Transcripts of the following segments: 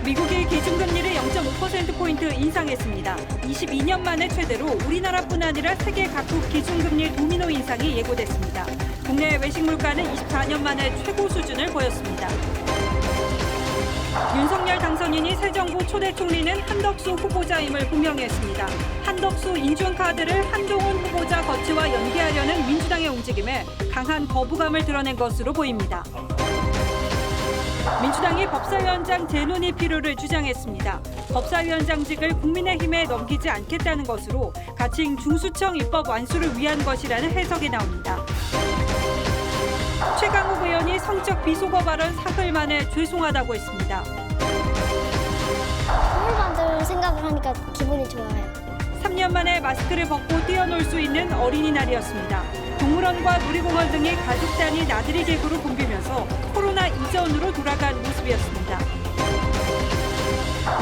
미국이 기준금리를 0.5%포인트 인상했습니다. 22년 만에 최대로 우리나라뿐 아니라 세계 각국 기준금리 도미노 인상이 예고됐습니다. 국내 외식 물가는 24년 만에 최고 수준을 보였습니다. 윤석열 당선인이 새 정부 초대 총리는 한덕수 후보자임을 분명했습니다. 한덕수 인준카드를 한동훈 후보자 거치와 연계하려는 민주당의 움직임에 강한 거부감을 드러낸 것으로 보입니다. 민주당이 법사위원장 재논의 필요를 주장했습니다. 법사위원장직을 국민의힘에 넘기지 않겠다는 것으로 가칭 중수청 입법 완수를 위한 것이라는 해석이 나옵니다. 최강욱 의원이 성적 비속어 발언 사흘 만에 죄송하다고 했습니다. 선물 받을 생각을 하니까 기분이 좋아요. 3년 만에 마스크를 벗고 뛰어놀 수 있는 어린이날이었습니다. 동물원과 놀이공원 등이 가족 단위 나들이 객으로 붐비면서 코로나 이전으로 돌아간 모습이었습니다.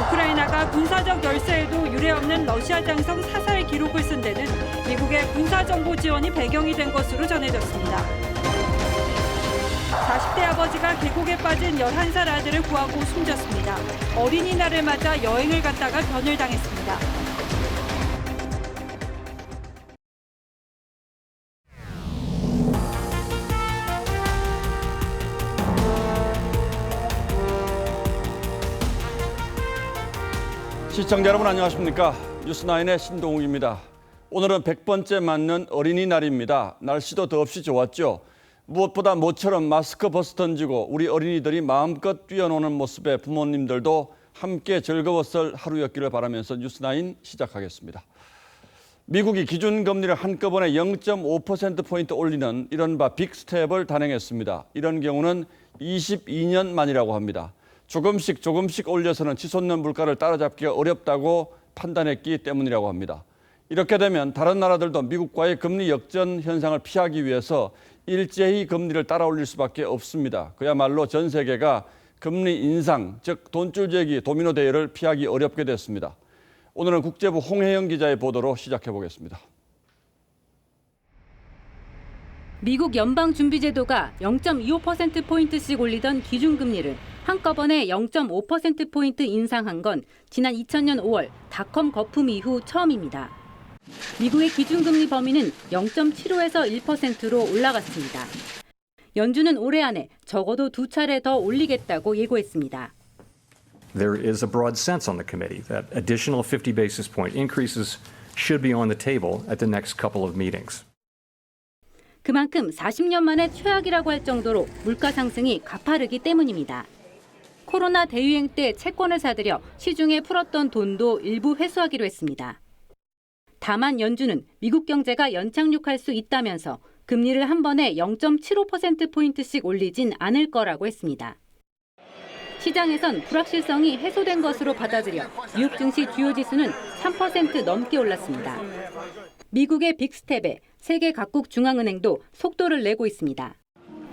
우크라이나가 군사적 열세에도 유례없는 러시아 장성 사살 기록을 쓴 데는 미국의 군사정보 지원이 배경이 된 것으로 전해졌습니다. 40대 아버지가 계곡에 빠진 11살 아들을 구하고 숨졌습니다. 어린이날을 맞아 여행을 갔다가 변을 당했습니다. 시청자 여러분 안녕하십니까? 뉴스9의 신동욱입니다. 오늘은 100번째 맞는 어린이날입니다. 날씨도 더없이 좋았죠. 무엇보다 모처럼 마스크 벗어 던지고 우리 어린이들이 마음껏 뛰어노는 모습에 부모님들도 함께 즐거웠을 하루였기를 바라면서 뉴스9 시작하겠습니다. 미국이 기준금리를 한꺼번에 0.5%포인트 올리는 이른바 빅스텝을 단행했습니다. 이런 경우는 22년 만이라고 합니다. 조금씩 올려서는 치솟는 물가를 따라잡기가 어렵다고 판단했기 때문이라고 합니다. 이렇게 되면 다른 나라들도 미국과의 금리 역전 현상을 피하기 위해서 일제히 금리를 따라 올릴 수밖에 없습니다. 그야말로 전 세계가 금리 인상, 즉 돈줄 제기 도미노 대회를 피하기 어렵게 됐습니다. 오늘은 국제부 홍혜영 기자의 보도로 시작해 보겠습니다. 미국 연방준비제도가 0.25%포인트씩 올리던 기준금리를 한꺼번에 0.5%포인트 인상한 건 지난 2000년 5월 닷컴 거품 이후 처음입니다. 미국의 기준금리 범위는 0.75에서 1%로 올라갔습니다. 연준은 올해 안에 적어도 2차례 더 올리겠다고 예고했습니다. There is a broad sense on the committee that additional 50 basis point increases should be on the table at the next couple of meetings. 그만큼 40년 만에 최악이라고 할 정도로 물가 상승이 가파르기 때문입니다. 코로나 대유행 때 채권을 사들여 시중에 풀었던 돈도 일부 회수하기로 했습니다. 다만 연준은 미국 경제가 연착륙할 수 있다면서 금리를 한 번에 0.75%포인트씩 올리진 않을 거라고 했습니다. 시장에선 불확실성이 해소된 것으로 받아들여 뉴욕 증시 주요 지수는 3% 넘게 올랐습니다. 미국의 빅스텝에 세계 각국 중앙은행도 속도를 내고 있습니다.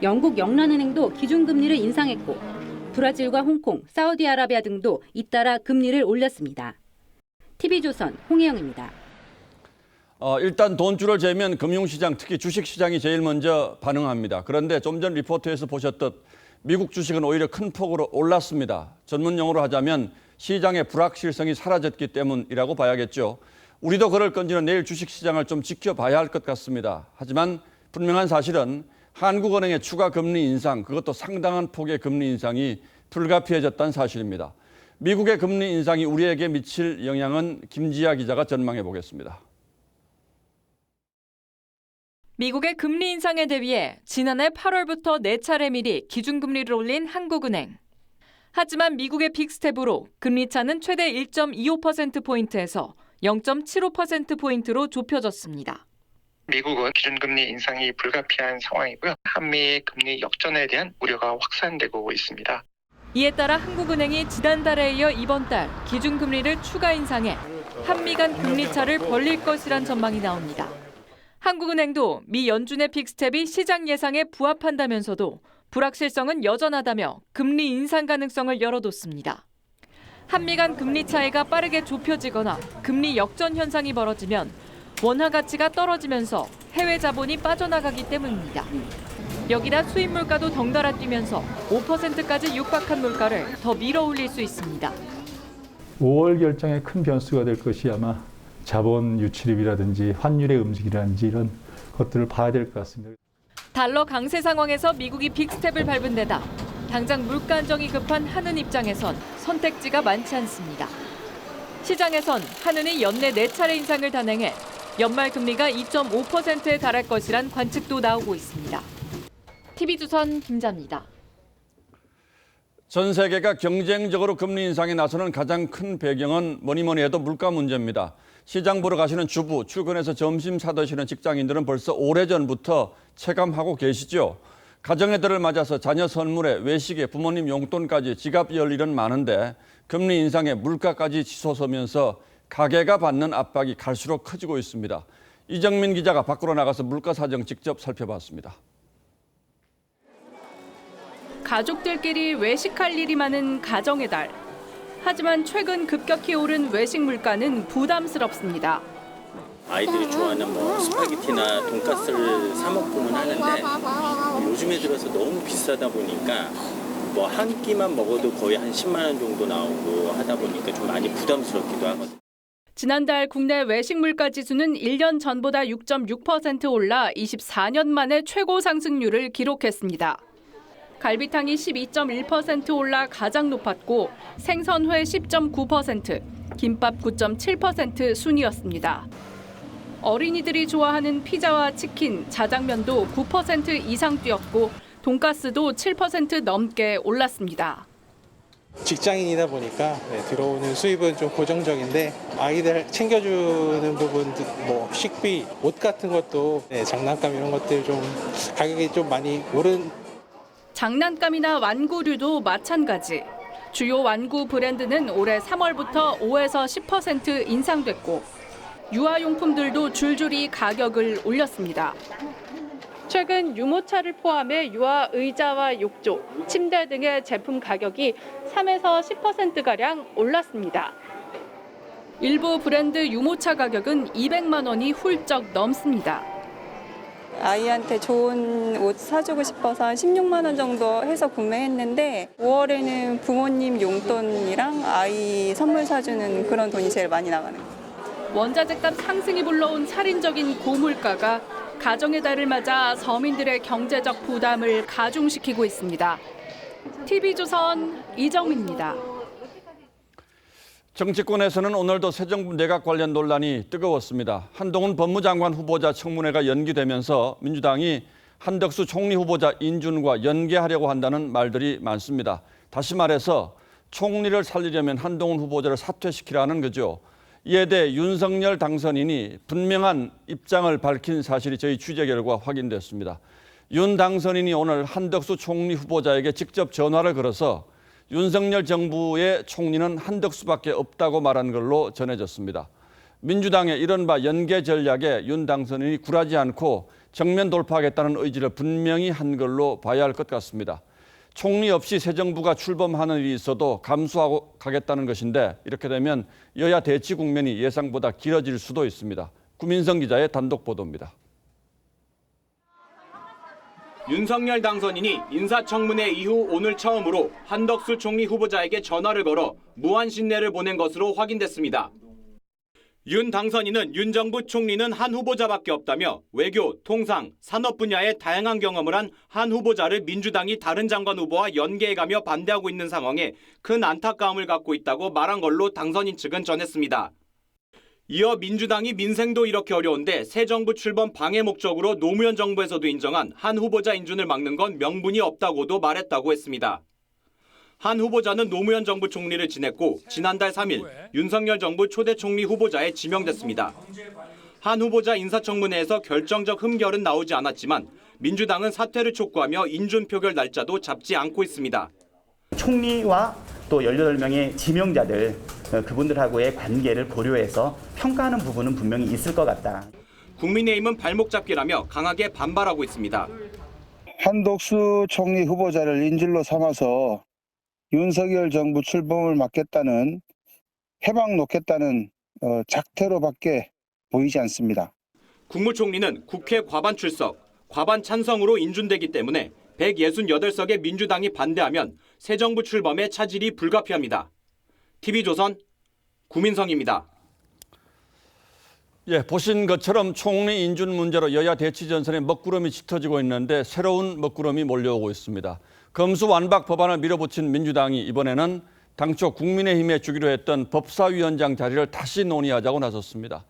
영국 영란은행도 기준금리를 인상했고 브라질과 홍콩, 사우디아라비아 등도 잇따라 금리를 올렸습니다. TV조선 홍혜영입니다. 일단 돈줄을 재면 금융시장, 특히 주식시장이 제일 먼저 반응합니다. 그런데 좀 전 리포트에서 보셨듯 미국 주식은 오히려 큰 폭으로 올랐습니다. 전문 용어로 하자면 시장의 불확실성이 사라졌기 때문이라고 봐야겠죠. 우리도 그럴 건지는 내일 주식시장을 좀 지켜봐야 할 것 같습니다. 하지만 분명한 사실은 한국은행의 추가 금리 인상, 그것도 상당한 폭의 금리 인상이 불가피해졌다는 사실입니다. 미국의 금리 인상이 우리에게 미칠 영향은 김지아 기자가 전망해 보겠습니다. 미국의 금리 인상에 대비해 지난해 8월부터 4차례 미리 기준금리를 올린 한국은행. 하지만 미국의 빅스텝으로 금리차는 최대 1.25%포인트에서 0.75%포인트로 좁혀졌습니다. 미국은 기준금리 인상이 불가피한 상황이고요. 한미의 금리 역전에 대한 우려가 확산되고 있습니다. 이에 따라 한국은행이 지난달에 이어 이번 달 기준금리를 추가 인상해 한미 간 금리차를 벌릴 것이란 전망이 나옵니다. 한국은행도 미 연준의 빅스텝이 시장 예상에 부합한다면서도 불확실성은 여전하다며 금리 인상 가능성을 열어뒀습니다. 한미 간 금리 차이가 빠르게 좁혀지거나 금리 역전 현상이 벌어지면 원화 가치가 떨어지면서 해외 자본이 빠져나가기 때문입니다. 여기다 수입 물가도 덩달아 뛰면서 5%까지 육박한 물가를 더 밀어올릴 수 있습니다. 5월 결정에 큰 변수가 될 것이 아마 자본 유출입이라든지 환율의 움직임이라든지 이런 것들을 봐야 될 것 같습니다. 달러 강세 상황에서 미국이 빅스텝을 밟은 데다 당장 물가 안정이 급한 한은 입장에선 선택지가 많지 않습니다. 시장에선 한은이 연내 4차례 인상을 단행해 연말 금리가 2.5%에 달할 것이란 관측도 나오고 있습니다. TV조선 김자입니다. 전 세계가 경쟁적으로 금리 인상에 나서는 가장 큰 배경은 뭐니 해도 물가 문제입니다. 시장 보러 가시는 주부, 출근해서 점심 사드시는 직장인들은 벌써 오래전부터 체감하고 계시죠. 가정의 달을 맞아서 자녀 선물에 외식에 부모님 용돈까지 지갑 열 일은 많은데 금리 인상에 물가까지 치솟으면서 가게가 받는 압박이 갈수록 커지고 있습니다. 이정민 기자가 밖으로 나가서 물가 사정 직접 살펴봤습니다. 가족들끼리 외식할 일이 많은 가정의 달. 하지만 최근 급격히 오른 외식 물가는 부담스럽습니다. 아이들이 좋아하는 스파게티나 돈가스를 사 먹고는 하는데 요즘에 들어서 너무 비싸다 보니까 한 끼만 먹어도 거의 한 10만 원 정도 나오고 하다 보니까 좀 많이 부담스럽기도 하거든요. 지난달 국내 외식 물가 지수는 1년 전보다 6.6% 올라 24년 만에 최고 상승률을 기록했습니다. 갈비탕이 12.1% 올라 가장 높았고 생선회 10.9%, 김밥 9.7% 순이었습니다. 어린이들이 좋아하는 피자와 치킨, 자장면도 9% 이상 뛰었고 돈가스도 7% 넘게 올랐습니다. 직장인이다 보니까 들어오는 수입은 좀 고정적인데 아이들 챙겨주는 부분도 식비, 옷 같은 것도 장난감 이런 것들 좀 가격이 좀 많이 오른. 장난감이나 완구류도 마찬가지. 주요 완구 브랜드는 올해 3월부터 5에서 10% 인상됐고 유아용품들도 줄줄이 가격을 올렸습니다. 최근 유모차를 포함해 유아 의자와 욕조, 침대 등의 제품 가격이 3에서 10%가량 올랐습니다. 일부 브랜드 유모차 가격은 200만 원이 훌쩍 넘습니다. 아이한테 좋은 옷 사주고 싶어서 한 16만 원 정도 해서 구매했는데 5월에는 부모님 용돈이랑 아이 선물 사주는 그런 돈이 제일 많이 나가는 거예요. 원자재값 상승이 불러온 살인적인 고물가가 가정의 달을 맞아 서민들의 경제적 부담을 가중시키고 있습니다. TV조선 이정민입니다. 정치권에서는 오늘도 새 정부 내각 관련 논란이 뜨거웠습니다. 한동훈 법무장관 후보자 청문회가 연기되면서 민주당이 한덕수 총리 후보자 인준과 연계하려고 한다는 말들이 많습니다. 다시 말해서 총리를 살리려면 한동훈 후보자를 사퇴시키라는 거죠. 이에 대해 윤석열 당선인이 분명한 입장을 밝힌 사실이 저희 취재 결과 확인됐습니다. 윤 당선인이 오늘 한덕수 총리 후보자에게 직접 전화를 걸어서 윤석열 정부의 총리는 한덕수밖에 없다고 말한 걸로 전해졌습니다. 민주당의 이른바 연계 전략에 윤 당선인이 굴하지 않고 정면 돌파하겠다는 의지를 분명히 한 걸로 봐야 할 것 같습니다. 총리 없이 새 정부가 출범하는 일이 있어도 감수하고 가겠다는 것인데 이렇게 되면 여야 대치 국면이 예상보다 길어질 수도 있습니다. 구민성 기자의 단독 보도입니다. 윤석열 당선인이 인사청문회 이후 오늘 처음으로 한덕수 총리 후보자에게 전화를 걸어 무한신뢰를 보낸 것으로 확인됐습니다. 윤 당선인은 윤 정부 총리는 한 후보자밖에 없다며 외교, 통상, 산업 분야의 다양한 경험을 한 한 후보자를 민주당이 다른 장관 후보와 연계해가며 반대하고 있는 상황에 큰 안타까움을 갖고 있다고 말한 걸로 당선인 측은 전했습니다. 이어 민주당이 민생도 이렇게 어려운데 새 정부 출범 방해 목적으로 노무현 정부에서도 인정한 한 후보자 인준을 막는 건 명분이 없다고도 말했다고 했습니다. 한 후보자는 노무현 정부 총리를 지냈고 지난달 3일 윤석열 정부 초대 총리 후보자에 지명됐습니다. 한 후보자 인사청문회에서 결정적 흠결은 나오지 않았지만 민주당은 사퇴를 촉구하며 인준 표결 날짜도 잡지 않고 있습니다. 총리와 또 18명의 지명자들 그분들하고의 관계를 고려해서 평가하는 부분은 분명히 있을 것 같다. 국민의힘은 발목 잡기라며 강하게 반발하고 있습니다. 한덕수 총리 후보자를 인질로 삼아서 윤석열 정부 출범을 막겠다는 해방 놓겠다는 작태로밖에 보이지 않습니다. 국무총리는 국회 과반 출석, 과반 찬성으로 인준되기 때문에 168석의 민주당이 반대하면 새 정부 출범의 차질이 불가피합니다. TV조선 구민성입니다. 예, 보신 것처럼 총리 인준 문제로 여야 대치 전선에 먹구름이 짙어지고 있는데 새로운 먹구름이 몰려오고 있습니다. 검수완박 법안을 밀어붙인 민주당이 이번에는 당초 국민의힘에 주기로 했던 법사위원장 자리를 다시 논의하자고 나섰습니다.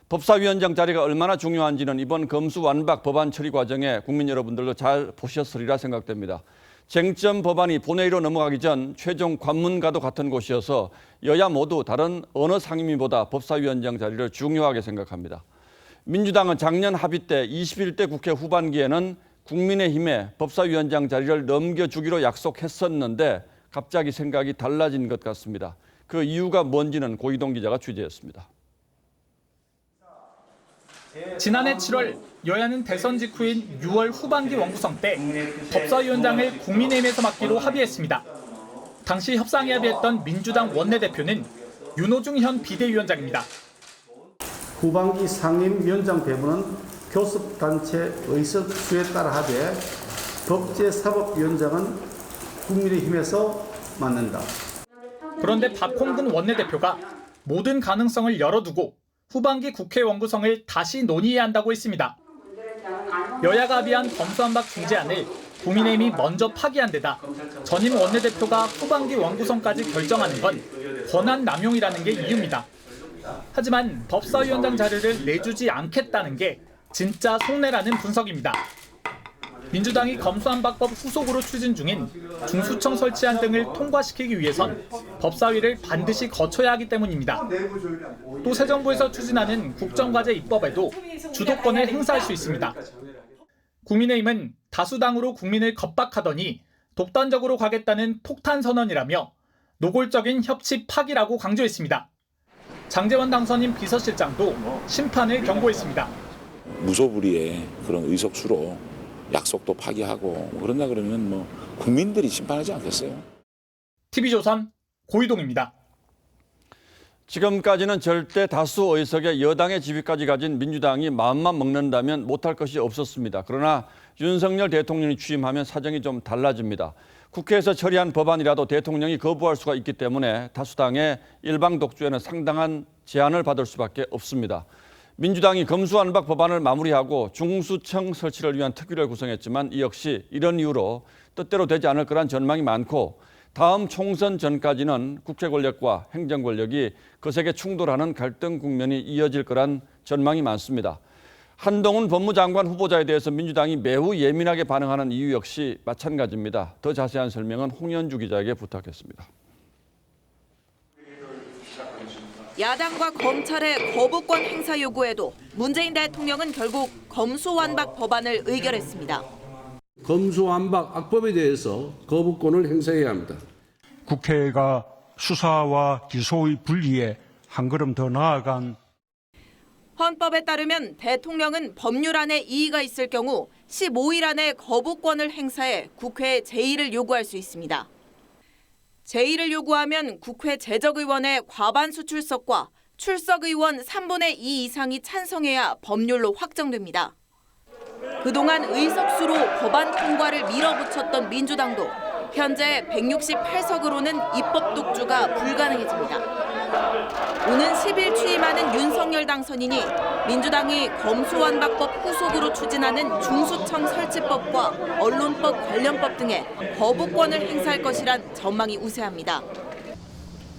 법사위원장 자리가 얼마나 중요한지는 이번 검수완박 법안 처리 과정에 국민 여러분들도 잘 보셨으리라 생각됩니다. 쟁점 법안이 본회의로 넘어가기 전 최종 관문과도 같은 곳이어서 여야 모두 다른 어느 상임위보다 법사위원장 자리를 중요하게 생각합니다. 민주당은 작년 합의 때 21대 국회 후반기에는 국민의힘에 법사위원장 자리를 넘겨주기로 약속했었는데 갑자기 생각이 달라진 것 같습니다. 그 이유가 뭔지는 고이동 기자가 취재했습니다. 지난해 7월 여야는 대선 직후인 6월 후반기 원구성 때 법사위원장을 국민의힘에서 맡기로 합의했습니다. 당시 협상에 합의했던 민주당 원내대표는 윤호중 현 비대위원장입니다. 후반기 상임위원장 배분은 교섭단체 의석수에 따라 하되 법제사법위원장은 국민의힘에서 맡는다. 그런데 박홍근 원내대표가 모든 가능성을 열어두고 후반기 국회 원구성을 다시 논의해야 한다고 했습니다. 여야가 합의한 검수완박 중재안을 국민의힘이 먼저 파기한 데다 전임 원내대표가 후반기 원구성까지 결정하는 건 권한 남용이라는 게 이유입니다. 하지만 법사위원장 자리를 내주지 않겠다는 게 진짜 속내라는 분석입니다. 민주당이 검수완박법 후속으로 추진 중인 중수청 설치안 등을 통과시키기 위해선 법사위를 반드시 거쳐야 하기 때문입니다. 또 새 정부에서 추진하는 국정과제 입법에도 주도권을 행사할 수 있습니다. 국민의힘은 다수당으로 국민을 겁박하더니 독단적으로 가겠다는 폭탄 선언이라며 노골적인 협치 파기라고 강조했습니다. 장제원 당선인 비서실장도 심판을 경고했습니다. 무소불위의 그런 의석수로 약속도 파기하고 그런다 그러면 국민들이 심판하지 않겠어요? TV조선 고이동입니다. 지금까지는 절대 다수 의석의 여당의 지위까지 가진 민주당이 마음만 먹는다면 못할 것이 없었습니다. 그러나 윤석열 대통령이 취임하면 사정이 좀 달라집니다. 국회에서 처리한 법안이라도 대통령이 거부할 수가 있기 때문에 다수당의 일방 독주에는 상당한 제한을 받을 수밖에 없습니다. 민주당이 검수완박 법안을 마무리하고 중수청 설치를 위한 특위를 구성했지만 이 역시 이런 이유로 뜻대로 되지 않을 거란 전망이 많고 다음 총선 전까지는 국회 권력과 행정 권력이 거세게 충돌하는 갈등 국면이 이어질 거란 전망이 많습니다. 한동훈 법무장관 후보자에 대해서 민주당이 매우 예민하게 반응하는 이유 역시 마찬가지입니다. 더 자세한 설명은 홍현주 기자에게 부탁했습니다. 야당과 검찰의 거부권 행사 요구에도 문재인 대통령은 결국 검수완박 법안을 의결했습니다. 검수완박 악법에 대해서 거부권을 행사해야 합니다. 국회가 수사와 기소의 분리에 한 걸음 더 나아간 헌법에 따르면 대통령은 법률안에 이의가 있을 경우 15일 안에 거부권을 행사해 국회에 제의를 요구할 수 있습니다. 제의를 요구하면 국회 재적의원의 과반수 출석과 출석의원 3분의 2 이상이 찬성해야 법률로 확정됩니다. 그동안 의석수로 법안 통과를 밀어붙였던 민주당도 현재 168석으로는 입법 독주가 불가능해집니다. 오는 10일 취임하는 윤석열 당선인이 민주당이 검수완박법 후속으로 추진하는 중수청 설치법과 언론법 관련법 등의 거부권을 행사할 것이란 전망이 우세합니다.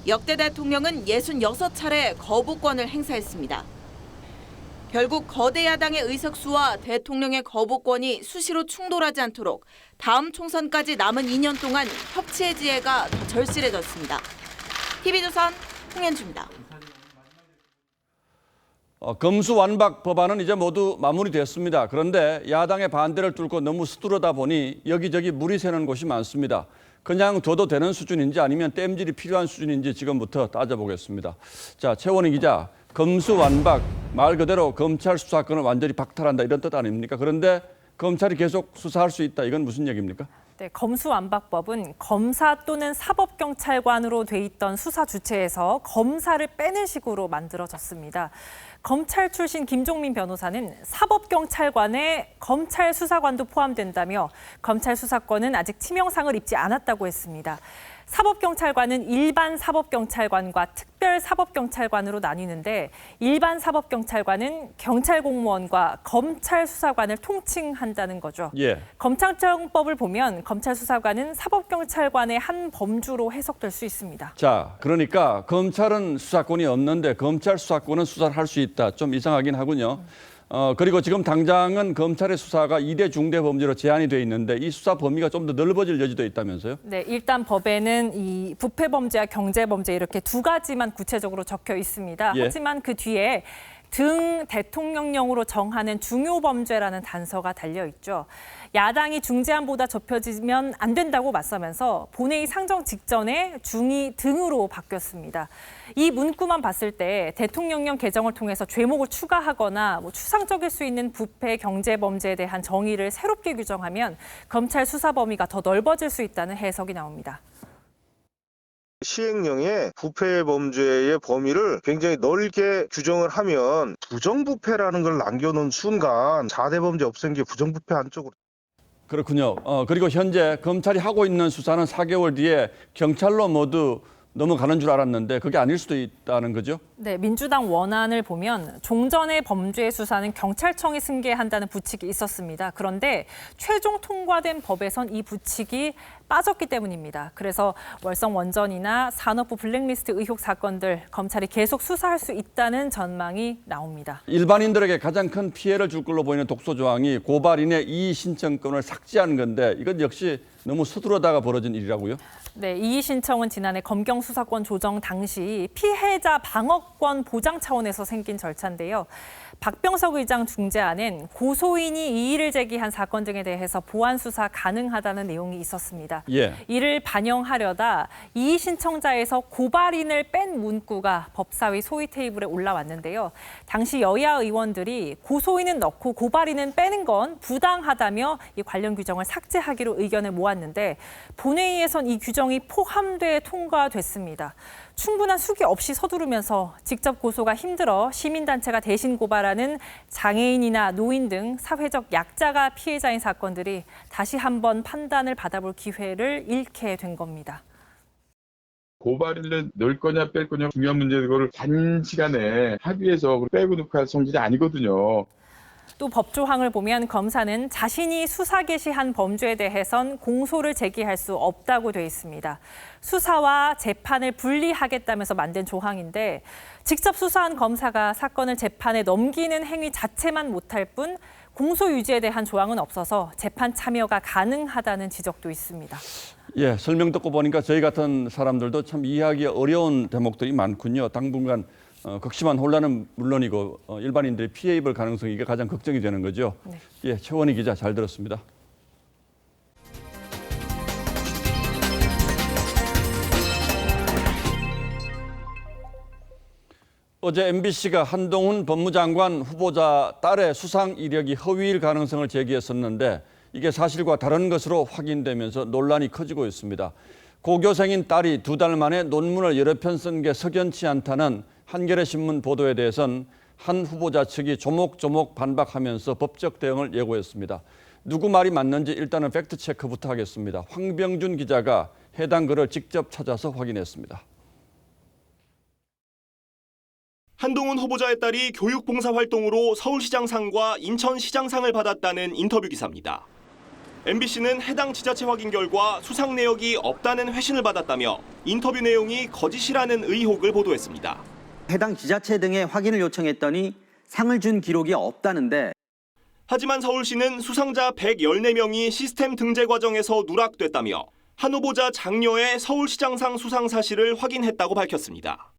역대 대통령은 66차례 거부권을 행사했습니다. 결국 거대 야당의 의석수와 대통령의 거부권이 수시로 충돌하지 않도록 다음 총선까지 남은 2년 동안 협치의 지혜가 더 절실해졌습니다. TV조선 홍현주입니다. 검수완박 법안은 이제 모두 마무리됐습니다. 그런데 야당의 반대를 뚫고 너무 서두르다 보니 여기저기 물이 새는 곳이 많습니다. 그냥 둬도 되는 수준인지 아니면 땜질이 필요한 수준인지 지금부터 따져보겠습니다. 자, 최원희 기자, 검수완박 말 그대로 검찰 수사권을 완전히 박탈한다 이런 뜻 아닙니까? 그런데 검찰이 계속 수사할 수 있다 이건 무슨 얘기입니까? 네, 검수완박법은 검사 또는 사법경찰관으로 돼 있던 수사 주체에서 검사를 빼는 식으로 만들어졌습니다. 검찰 출신 김종민 변호사는 사법경찰관에 검찰 수사관도 포함된다며 검찰 수사권은 아직 치명상을 입지 않았다고 했습니다. 사법경찰관은 일반 사법경찰관과 특별 사법경찰관으로 나뉘는데 일반 사법경찰관은 경찰 공무원과 검찰 수사관을 통칭한다는 거죠. 예. 검찰청법을 보면 검찰 수사관은 사법경찰관의 한 범주로 해석될 수 있습니다. 자, 그러니까 검찰은 수사권이 없는데 검찰 수사권은 수사를 할 수 있다. 좀 이상하긴 하군요. 그리고 지금 당장은 검찰의 수사가 2대 중대 범죄로 제한이 돼 있는데 이 수사 범위가 좀 더 넓어질 여지도 있다면서요? 네, 일단 법에는 이 부패 범죄와 경제 범죄 이렇게 두 가지만 구체적으로 적혀 있습니다. 예. 하지만 그 뒤에 등 대통령령으로 정하는 중요 범죄라는 단서가 달려 있죠. 야당이 중재안보다 좁혀지면 안 된다고 맞서면서 본회의 상정 직전에 중이 등으로 바뀌었습니다. 이 문구만 봤을 때 대통령령 개정을 통해서 죄목을 추가하거나 추상적일 수 있는 부패 경제 범죄에 대한 정의를 새롭게 규정하면 검찰 수사 범위가 더 넓어질 수 있다는 해석이 나옵니다. 시행령에 부패 범죄의 범위를 굉장히 넓게 규정을 하면 부정부패라는 걸 남겨놓은 순간 4대 범죄 없앤 게 부정부패 한쪽으로. 그렇군요. 그리고 현재 검찰이 하고 있는 수사는 4개월 뒤에 경찰로 모두 넘어가는 줄 알았는데 그게 아닐 수도 있다는 거죠? 네, 민주당 원안을 보면 종전의 범죄 수사는 경찰청이 승계한다는 부칙이 있었습니다. 그런데 최종 통과된 법에선 이 부칙이 빠졌기 때문입니다. 그래서 월성 원전이나 산업부 블랙리스트 의혹 사건들 검찰이 계속 수사할 수 있다는 전망이 나옵니다. 일반인들에게 가장 큰 피해를 줄 걸로 보이는 독소 조항이 고발인의 이의 신청권을 삭제하는 건데 이건 역시 너무 서두르다가 벌어진 일이라고요? 네, 이의 신청은 지난해 검경 수사권 조정 당시 피해자 방어권 보장 차원에서 생긴 절차인데요. 박병석 의장 중재안엔 고소인이 이의를 제기한 사건 등에 대해서 보완 수사 가능하다는 내용이 있었습니다. 예. 이를 반영하려다 이의 신청자에서 고발인을 뺀 문구가 법사위 소위 테이블에 올라왔는데요. 당시 여야 의원들이 고소인은 넣고 고발인은 빼는 건 부당하다며 이 관련 규정을 삭제하기로 의견을 모았는데 본회의에선 이 규정이 포함돼 통과됐습니다. 충분한 수기 없이 서두르면서 직접 고소가 힘들어 시민단체가 대신 고발하는 장애인이나 노인 등 사회적 약자가 피해자인 사건들이 다시 한번 판단을 받아볼 기회를 잃게 된 겁니다. 고발인을 넣을 거냐 뺄 거냐 중요한 문제는 그거를 단시간에 합의해서 빼고 넣고 할 성질이 아니거든요. 또 법조항을 보면 검사는 자신이 수사 개시한 범죄에 대해선 공소를 제기할 수 없다고 돼 있습니다. 수사와 재판을 분리하겠다면서 만든 조항인데 직접 수사한 검사가 사건을 재판에 넘기는 행위 자체만 못할 뿐 공소 유지에 대한 조항은 없어서 재판 참여가 가능하다는 지적도 있습니다. 예, 설명 듣고 보니까 저희 같은 사람들도 참 이해하기 어려운 대목들이 많군요. 당분간 극심한 혼란은 물론이고 일반인들이 피해 입을 가능성이 이게 가장 걱정이 되는 거죠. 네. 예, 최원희 기자 잘 들었습니다. 어제 MBC가 한동훈 법무장관 후보자 딸의 수상 이력이 허위일 가능성을 제기했었는데 이게 사실과 다른 것으로 확인되면서 논란이 커지고 있습니다. 고교생인 딸이 2달 만에 논문을 여러 편 쓴 게 석연치 않다는 한겨레 신문 보도에 대해선 한 후보자 측이 조목조목 반박하면서 법적 대응을 예고했습니다. 누구 말이 맞는지 일단은 팩트 체크부터 하겠습니다. 황병준 기자가 해당 글을 직접 찾아서 확인했습니다. 한동훈 후보자의 딸이 교육봉사활동으로 서울시장상과 인천시장상을 받았다는 인터뷰 기사입니다. MBC는 해당 지자체 확인 결과 수상 내역이 없다는 회신을 받았다며 인터뷰 내용이 거짓이라는 의혹을 보도했습니다. 해당 지자체 등에 확인을 요청했더니 상을 준 기록이 없다는데 하지만 서울시는 수상자 114명이 시스템 등재 과정에서 누락됐다며 한 후보자 장녀의 서울시장상 수상 사실을 확인했다고 밝혔습니다.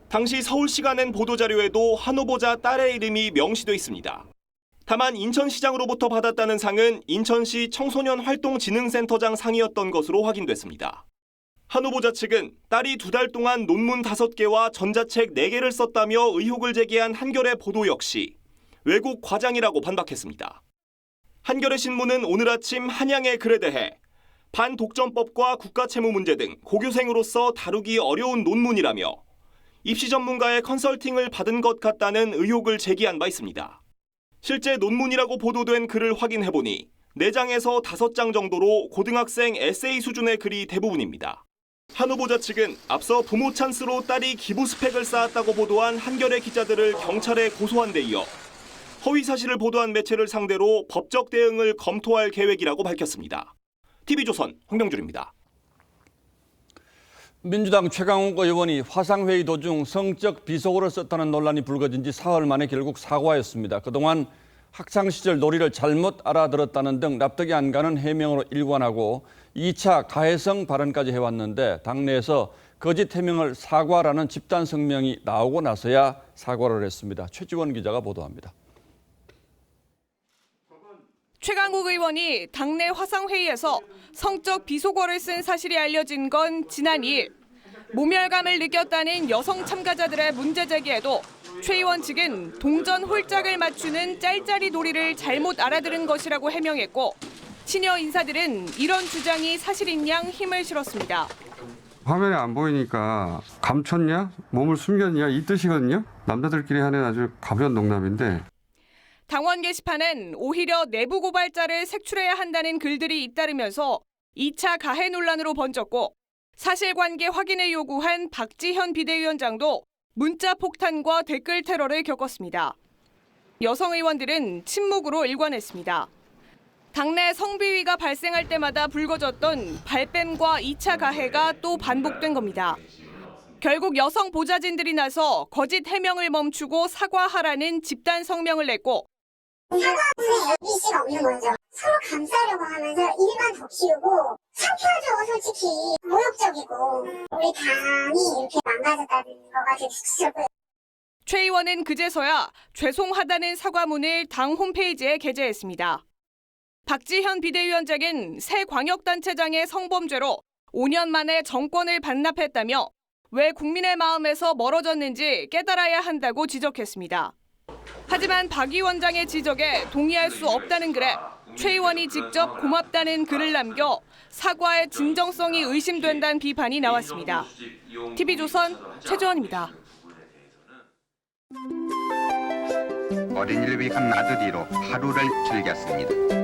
당시 서울시가 낸 보도자료에도 한 후보자 딸의 이름이 명시돼 있습니다. 다만 인천시장으로부터 받았다는 상은 인천시 청소년활동진흥센터장 상이었던 것으로 확인됐습니다. 한 후보자 측은 딸이 2달 동안 논문 5개와 전자책 4개를 썼다며 의혹을 제기한 한겨레 보도 역시 왜곡 과장이라고 반박했습니다. 한겨레 신문은 오늘 아침 한양의 글에 대해 반독점법과 국가채무 문제 등 고교생으로서 다루기 어려운 논문이라며 입시 전문가의 컨설팅을 받은 것 같다는 의혹을 제기한 바 있습니다. 실제 논문이라고 보도된 글을 확인해보니 4장에서 5장 정도로 고등학생 에세이 수준의 글이 대부분입니다. 한 후보자 측은 앞서 부모 찬스로 딸이 기부 스펙을 쌓았다고 보도한 한겨레 기자들을 경찰에 고소한 데 이어 허위 사실을 보도한 매체를 상대로 법적 대응을 검토할 계획이라고 밝혔습니다. TV조선 홍명줄입니다. 민주당 최강욱 의원이 화상회의 도중 성적 비속어를 썼다는 논란이 불거진 지 사흘 만에 결국 사과했습니다. 그동안 학창시절 놀이를 잘못 알아들었다는 등 납득이 안 가는 해명으로 일관하고 2차 가해성 발언까지 해왔는데 당내에서 거짓 해명을 사과라는 집단 성명이 나오고 나서야 사과를 했습니다. 최지원 기자가 보도합니다. 최강욱 의원이 당내 화상회의에서 성적 비속어를 쓴 사실이 알려진 건 지난 2일. 모멸감을 느꼈다는 여성 참가자들의 문제 제기에도 최 의원 측은 동전 홀짝을 맞추는 짤짤이 놀이를 잘못 알아들은 것이라고 해명했고 시니어 인사들은 이런 주장이 사실인 양 힘을 실었습니다. 화면에 안 보이니까 감췄냐? 몸을 숨겼냐? 이 뜻이거든요. 남자들끼리 하는 아주 가벼운 농담인데. 당원 게시판엔 오히려 내부 고발자를 색출해야 한다는 글들이 잇따르면서 2차 가해 논란으로 번졌고 사실관계 확인을 요구한 박지현 비대위원장도 문자 폭탄과 댓글 테러를 겪었습니다. 여성 의원들은 침묵으로 일관했습니다. 당내 성비위가 발생할 때마다 불거졌던 발뺌과 2차 가해가 또 반복된 겁니다. 결국 여성 보좌진들이 나서 거짓 해명을 멈추고 사과하라는 집단 성명을 냈고 사과문에 ABC가 없는 거죠. 서로 감싸려고 하면서 일만 더 키우고 창피하죠. 솔직히 모욕적이고 우리 당이 이렇게 망가졌다는 거가 되게 수치스럽고요. 최 의원은 그제서야 죄송하다는 사과문을 당 홈페이지에 게재했습니다. 박지현 비대위원장은 새 광역단체장의 성범죄로 5년 만에 정권을 반납했다며 왜 국민의 마음에서 멀어졌는지 깨달아야 한다고 지적했습니다. 하지만 박 위원장의 지적에 동의할 수 없다는 글에 최 의원이 직접 고맙다는 글을 남겨 사과의 진정성이 의심된다는 비판이 나왔습니다. TV조선 최주원입니다. 어린이를 위한 나들이로 하루를 즐겼습니다.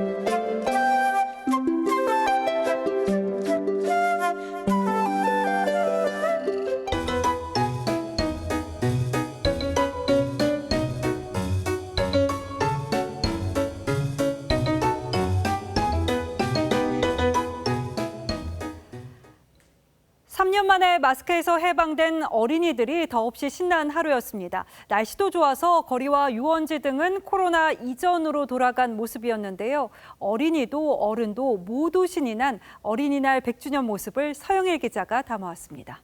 만에 마스크에서 해방된 어린이들이 더없이 신난 하루였습니다. 날씨도 좋아서 거리와 유원지 등은 코로나 이전으로 돌아간 모습이었는데요. 어린이도 어른도 모두 신이 난 어린이날 100주년 모습을 서영일 기자가 담아왔습니다.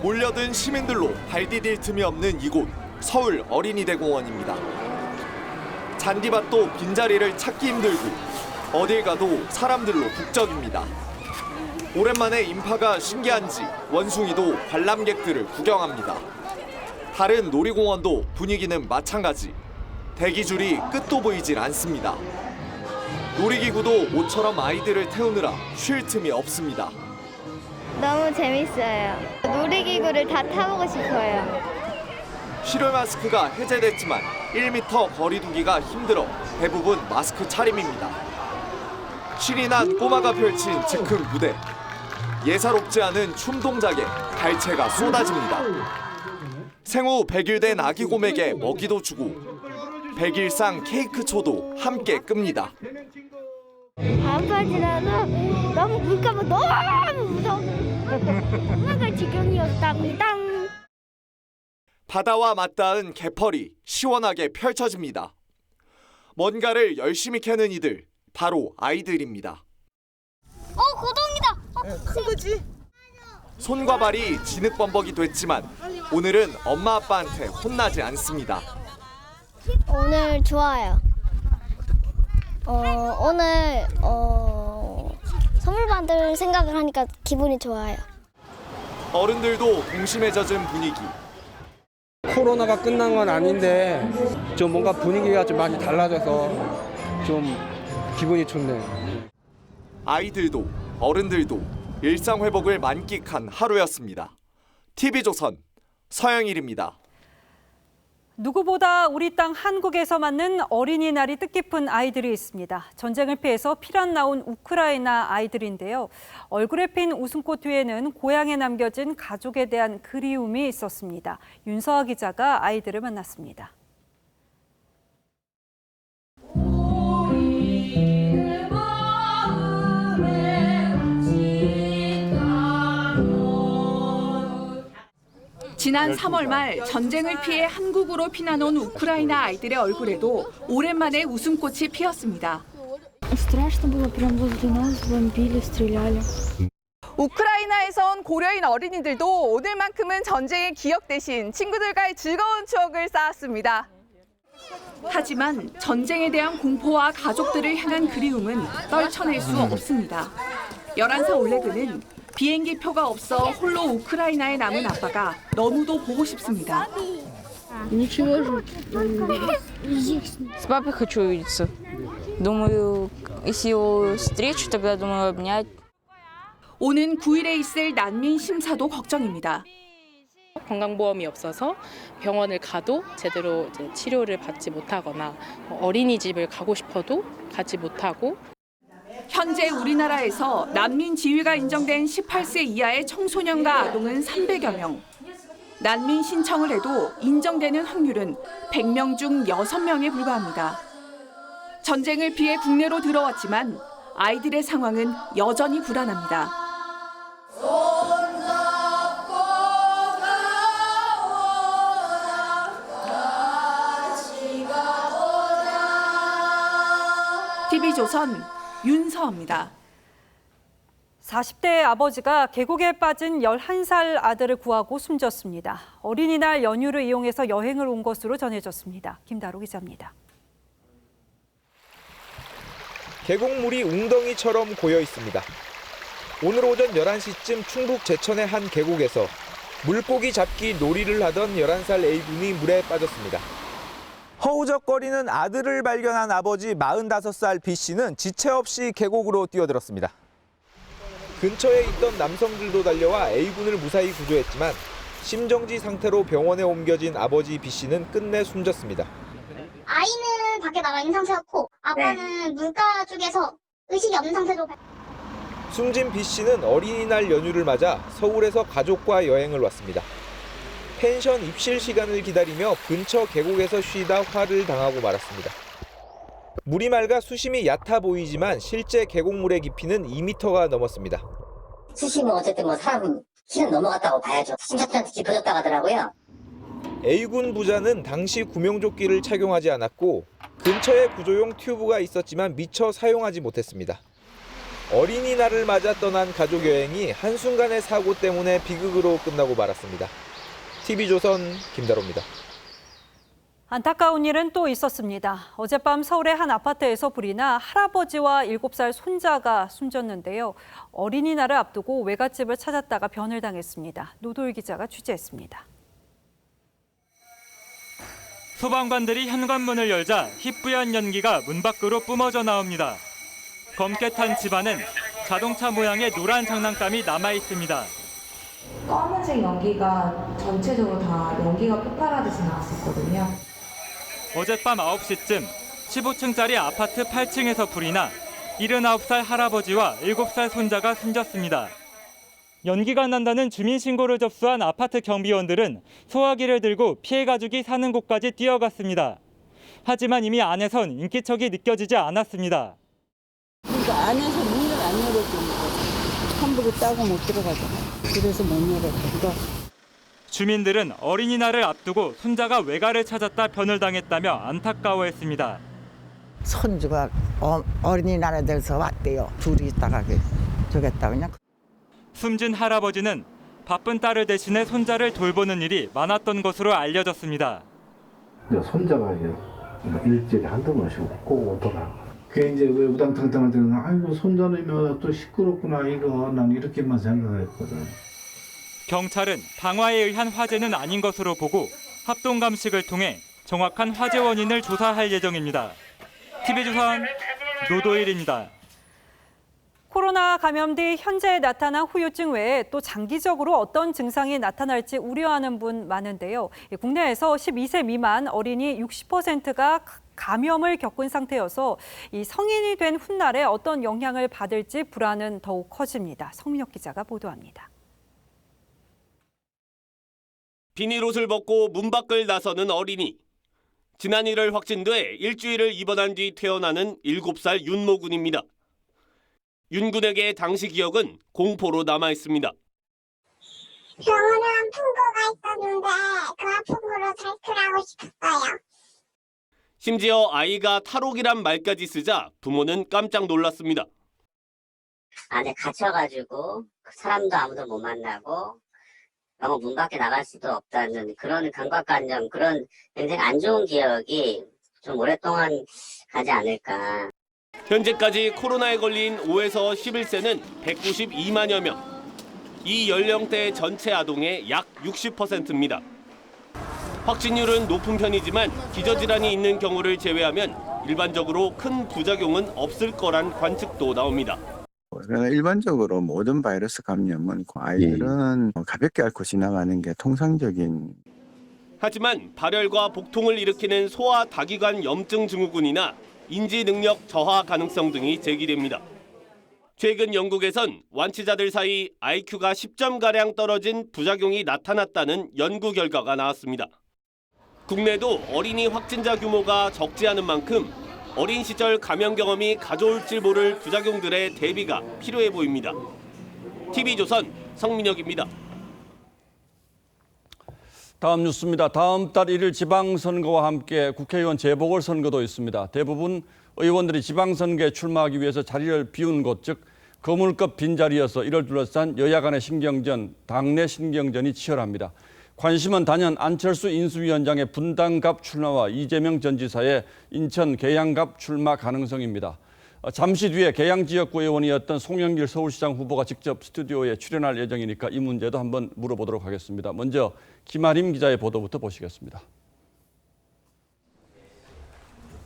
몰려든 시민들로 발 디딜 틈이 없는 이곳 서울 어린이대공원입니다. 잔디밭도 빈자리를 찾기 힘들고 어딜 가도 사람들로 북적입니다. 오랜만에 인파가 신기한지 원숭이도 관람객들을 구경합니다. 다른 놀이공원도 분위기는 마찬가지. 대기줄이 끝도 보이질 않습니다. 놀이기구도 모처럼 아이들을 태우느라 쉴 틈이 없습니다. 너무 재밌어요. 놀이기구를 다 타보고 싶어요. 실외 마스크가 해제됐지만 1m 거리 두기가 힘들어 대부분 마스크 차림입니다. 신이 난 꼬마가 펼친 즉흥 무대. 예사롭지 않은 춤 동작에 달채가 쏟아집니다. 생후 100일 된 아기 곰에게 먹이도 주고 100일상 케이크 초도 함께 끕니다. 바람까지라도 너무 물감은 너무 무서워. 엄마가 지경이었답니다. 바다와 맞닿은 개펄이 시원하게 펼쳐집니다. 뭔가를 열심히 캐는 이들, 바로 아이들입니다. 고동이다. 큰 거지? 손과 발이 진흙범벅이 됐지만 오늘은 엄마 아빠한테 혼나지 않습니다. 오늘 좋아요. 오늘 선물 받을 생각을 하니까 기분이 좋아요. 어른들도 동심에 젖은 분위기. 코로나가 끝난 건 아닌데 좀 뭔가 분위기가 좀 많이 달라져서 좀 기분이 좋네요. 아이들도 어른들도 일상 회복을 만끽한 하루였습니다. TV조선 서영일입니다. 누구보다 우리 땅 한국에서 맞는 어린이날이 뜻깊은 아이들이 있습니다. 전쟁을 피해서 피난 나온 우크라이나 아이들인데요. 얼굴에 핀 웃음꽃 뒤에는 고향에 남겨진 가족에 대한 그리움이 있었습니다. 윤서아 기자가 아이들을 만났습니다. 지난 3월 말 전쟁을 피해 한국으로 피난 온 우크라이나 아이들의 얼굴에도 오랜만에 웃음꽃이 피었습니다. 우크라이나에서 온 고려인 어린이들도 오늘만큼은 전쟁의 기억 대신 친구들과의 즐거운 추억을 쌓았습니다. 하지만 전쟁에 대한 공포와 가족들을 향한 그리움은 떨쳐낼 수 없습니다. 11살 올레그는 비행기 표가 없어 홀로 우크라이나에 남은 아빠가 너무도 보고 싶습니다. С папой хочу увидеться. Думаю, если его встречу, тогда думаю обнять. 오는 9일에 있을 난민 심사도 걱정입니다. 건강보험이 없어서 병원을 가도 제대로 이제 치료를 받지 못하거나 어린이집을 가고 싶어도 가지 못하고 현재 우리나라에서 난민 지위가 인정된 18세 이하의 청소년과 아동은 300여 명. 난민 신청을 해도 인정되는 확률은 100명 중 6명에 불과합니다. 전쟁을 피해 국내로 들어왔지만 아이들의 상황은 여전히 불안합니다. TV조선 윤서입니다. 40대의 아버지가 계곡에 빠진 11살 아들을 구하고 숨졌습니다. 어린이날 연휴를 이용해서 여행을 온 것으로 전해졌습니다. 김다로 기자입니다. 계곡물이 웅덩이처럼 고여 있습니다. 오늘 오전 11시쯤 충북 제천의 한 계곡에서 물고기 잡기 놀이를 하던 11살 A군이 물에 빠졌습니다. 허우적거리는 아들을 발견한 아버지 45살 B씨는 지체 없이 계곡으로 뛰어들었습니다. 근처에 있던 남성들도 달려와 A군을 무사히 구조했지만 심정지 상태로 병원에 옮겨진 아버지 B씨는 끝내 숨졌습니다. 아이는 밖에 나가 있는 상태였고 아빠는 물가 쪽에서 의식이 없는 상태로. 숨진 B씨는 어린이날 연휴를 맞아 서울에서 가족과 여행을 왔습니다. 펜션 입실 시간을 기다리며 근처 계곡에서 쉬다 화를 당하고 말았습니다. 물이 맑아 수심이 얕아 보이지만 실제 계곡물의 깊이는 2m가 넘었습니다. 수심은 어쨌든 사람은 키는 넘어갔다고 봐야죠. 심사편한테 깊어졌다고 하더라고요. A군 부자는 당시 구명조끼를 착용하지 않았고 근처에 구조용 튜브가 있었지만 미처 사용하지 못했습니다. 어린이날을 맞아 떠난 가족 여행이 한순간의 사고 때문에 비극으로 끝나고 말았습니다. TV조선 김다로입니다. 안타까운 일은 또 있었습니다. 어젯밤 서울의 한 아파트에서 불이 나 할아버지와 7살 손자가 숨졌는데요. 어린이날을 앞두고 외갓집을 찾았다가 변을 당했습니다. 노도일 기자가 취재했습니다. 소방관들이 현관문을 열자 희뿌연 연기가 문 밖으로 뿜어져 나옵니다. 검게 탄 집안은 자동차 모양의 노란 장난감이 남아 있습니다. 검은색 연기가 전체적으로 다 연기가 폭발하듯이 나왔었거든요. 어젯밤 9시쯤 15층짜리 아파트 8층에서 불이 나 79살 할아버지와 7살 손자가 숨졌습니다. 연기가 난다는 주민신고를 접수한 아파트 경비원들은 소화기를 들고 피해 가족이 사는 곳까지 뛰어갔습니다. 하지만 이미 안에선 인기척이 느껴지지 않았습니다. 그러니까 안에서 문을 안 열어주니까 함부로 따고 못 들어가잖아요. 그래서 못 열었던 거. 주민들은 어린이날을 앞두고 손자가 외가를 찾았다 변을 당했다며 안타까워했습니다. 손주가 어린이날에 대해서 왔대요. 둘이 있다가 저겠다 그냥. 숨진 할아버지는 바쁜 딸을 대신해 손자를 돌보는 일이 많았던 것으로 알려졌습니다. 손자가 일주일에 한두 번씩 꼭 오더라. 그게 이제 왜 우당탕탕할 때는 아이고 손자라면 또 시끄럽구나 이거 난 이렇게만 생각했거든. 경찰은 방화에 의한 화재는 아닌 것으로 보고 합동 감식을 통해 정확한 화재 원인을 조사할 예정입니다. TV조선 노도일입니다. 코로나 감염 뒤 현재 나타난 후유증 외에 또 장기적으로 어떤 증상이 나타날지 우려하는 분 많은데요. 국내에서 12세 미만 어린이 60%가 감염을 겪은 상태여서 이 성인이 된 훗날에 어떤 영향을 받을지 불안은 더욱 커집니다. 성민혁 기자가 보도합니다. 비닐옷을 벗고 문 밖을 나서는 어린이. 지난 1월 확진돼 일주일을 입원한 뒤 퇴원하는 7살 윤모 군입니다. 윤 군에게 당시 기억은 공포로 남아 있습니다. 병원에 아픈 거가 있었는데 그 아픈 거로 탈출하고 싶었어요. 심지어 아이가 탈옥이란 말까지 쓰자 부모는 깜짝 놀랐습니다. 안에 갇혀가지고 사람도 아무도 못 만나고 너무 문 밖에 나갈 수도 없다는 그런 강박관념, 그런 굉장히 안 좋은 기억이 좀 오랫동안 가지 않을까. 현재까지 코로나에 걸린 5에서 11세는 192만여 명. 이 연령대 전체 아동의 약 60%입니다. 확진율은 높은 편이지만 기저질환이 있는 경우를 제외하면 일반적으로 큰 부작용은 없을 거란 관측도 나옵니다. 일반적으로 모든 바이러스 감염은 아이들은 가볍게 앓고 지나가는 게 통상적인. 하지만 발열과 복통을 일으키는 소아 다기관 염증 증후군이나 인지 능력 저하 가능성 등이 제기됩니다. 최근 영국에선 완치자들 사이 IQ가 10점가량 떨어진 부작용이 나타났다는 연구 결과가 나왔습니다. 국내도 어린이 확진자 규모가 적지 않은 만큼 어린 시절 감염 경험이 가져올지 모를 부작용들의 대비가 필요해 보입니다. TV조선 성민혁입니다. 다음 뉴스입니다. 다음 달 1일 지방선거와 함께 국회의원 재보궐선거도 있습니다. 대부분 의원들이 지방선거에 출마하기 위해서 자리를 비운 곳, 즉 거물급 빈자리여서 이를 둘러싼 여야 간의 신경전, 당내 신경전이 치열합니다. 관심은 단연 안철수 인수위원장의 분당갑 출마와 이재명 전 지사의 인천 계양갑 출마 가능성입니다. 잠시 뒤에 계양 지역구 의원이었던 송영길 서울시장 후보가 직접 스튜디오에 출연할 예정이니까 이 문제도 한번 물어보도록 하겠습니다. 먼저 김아림 기자의 보도부터 보시겠습니다.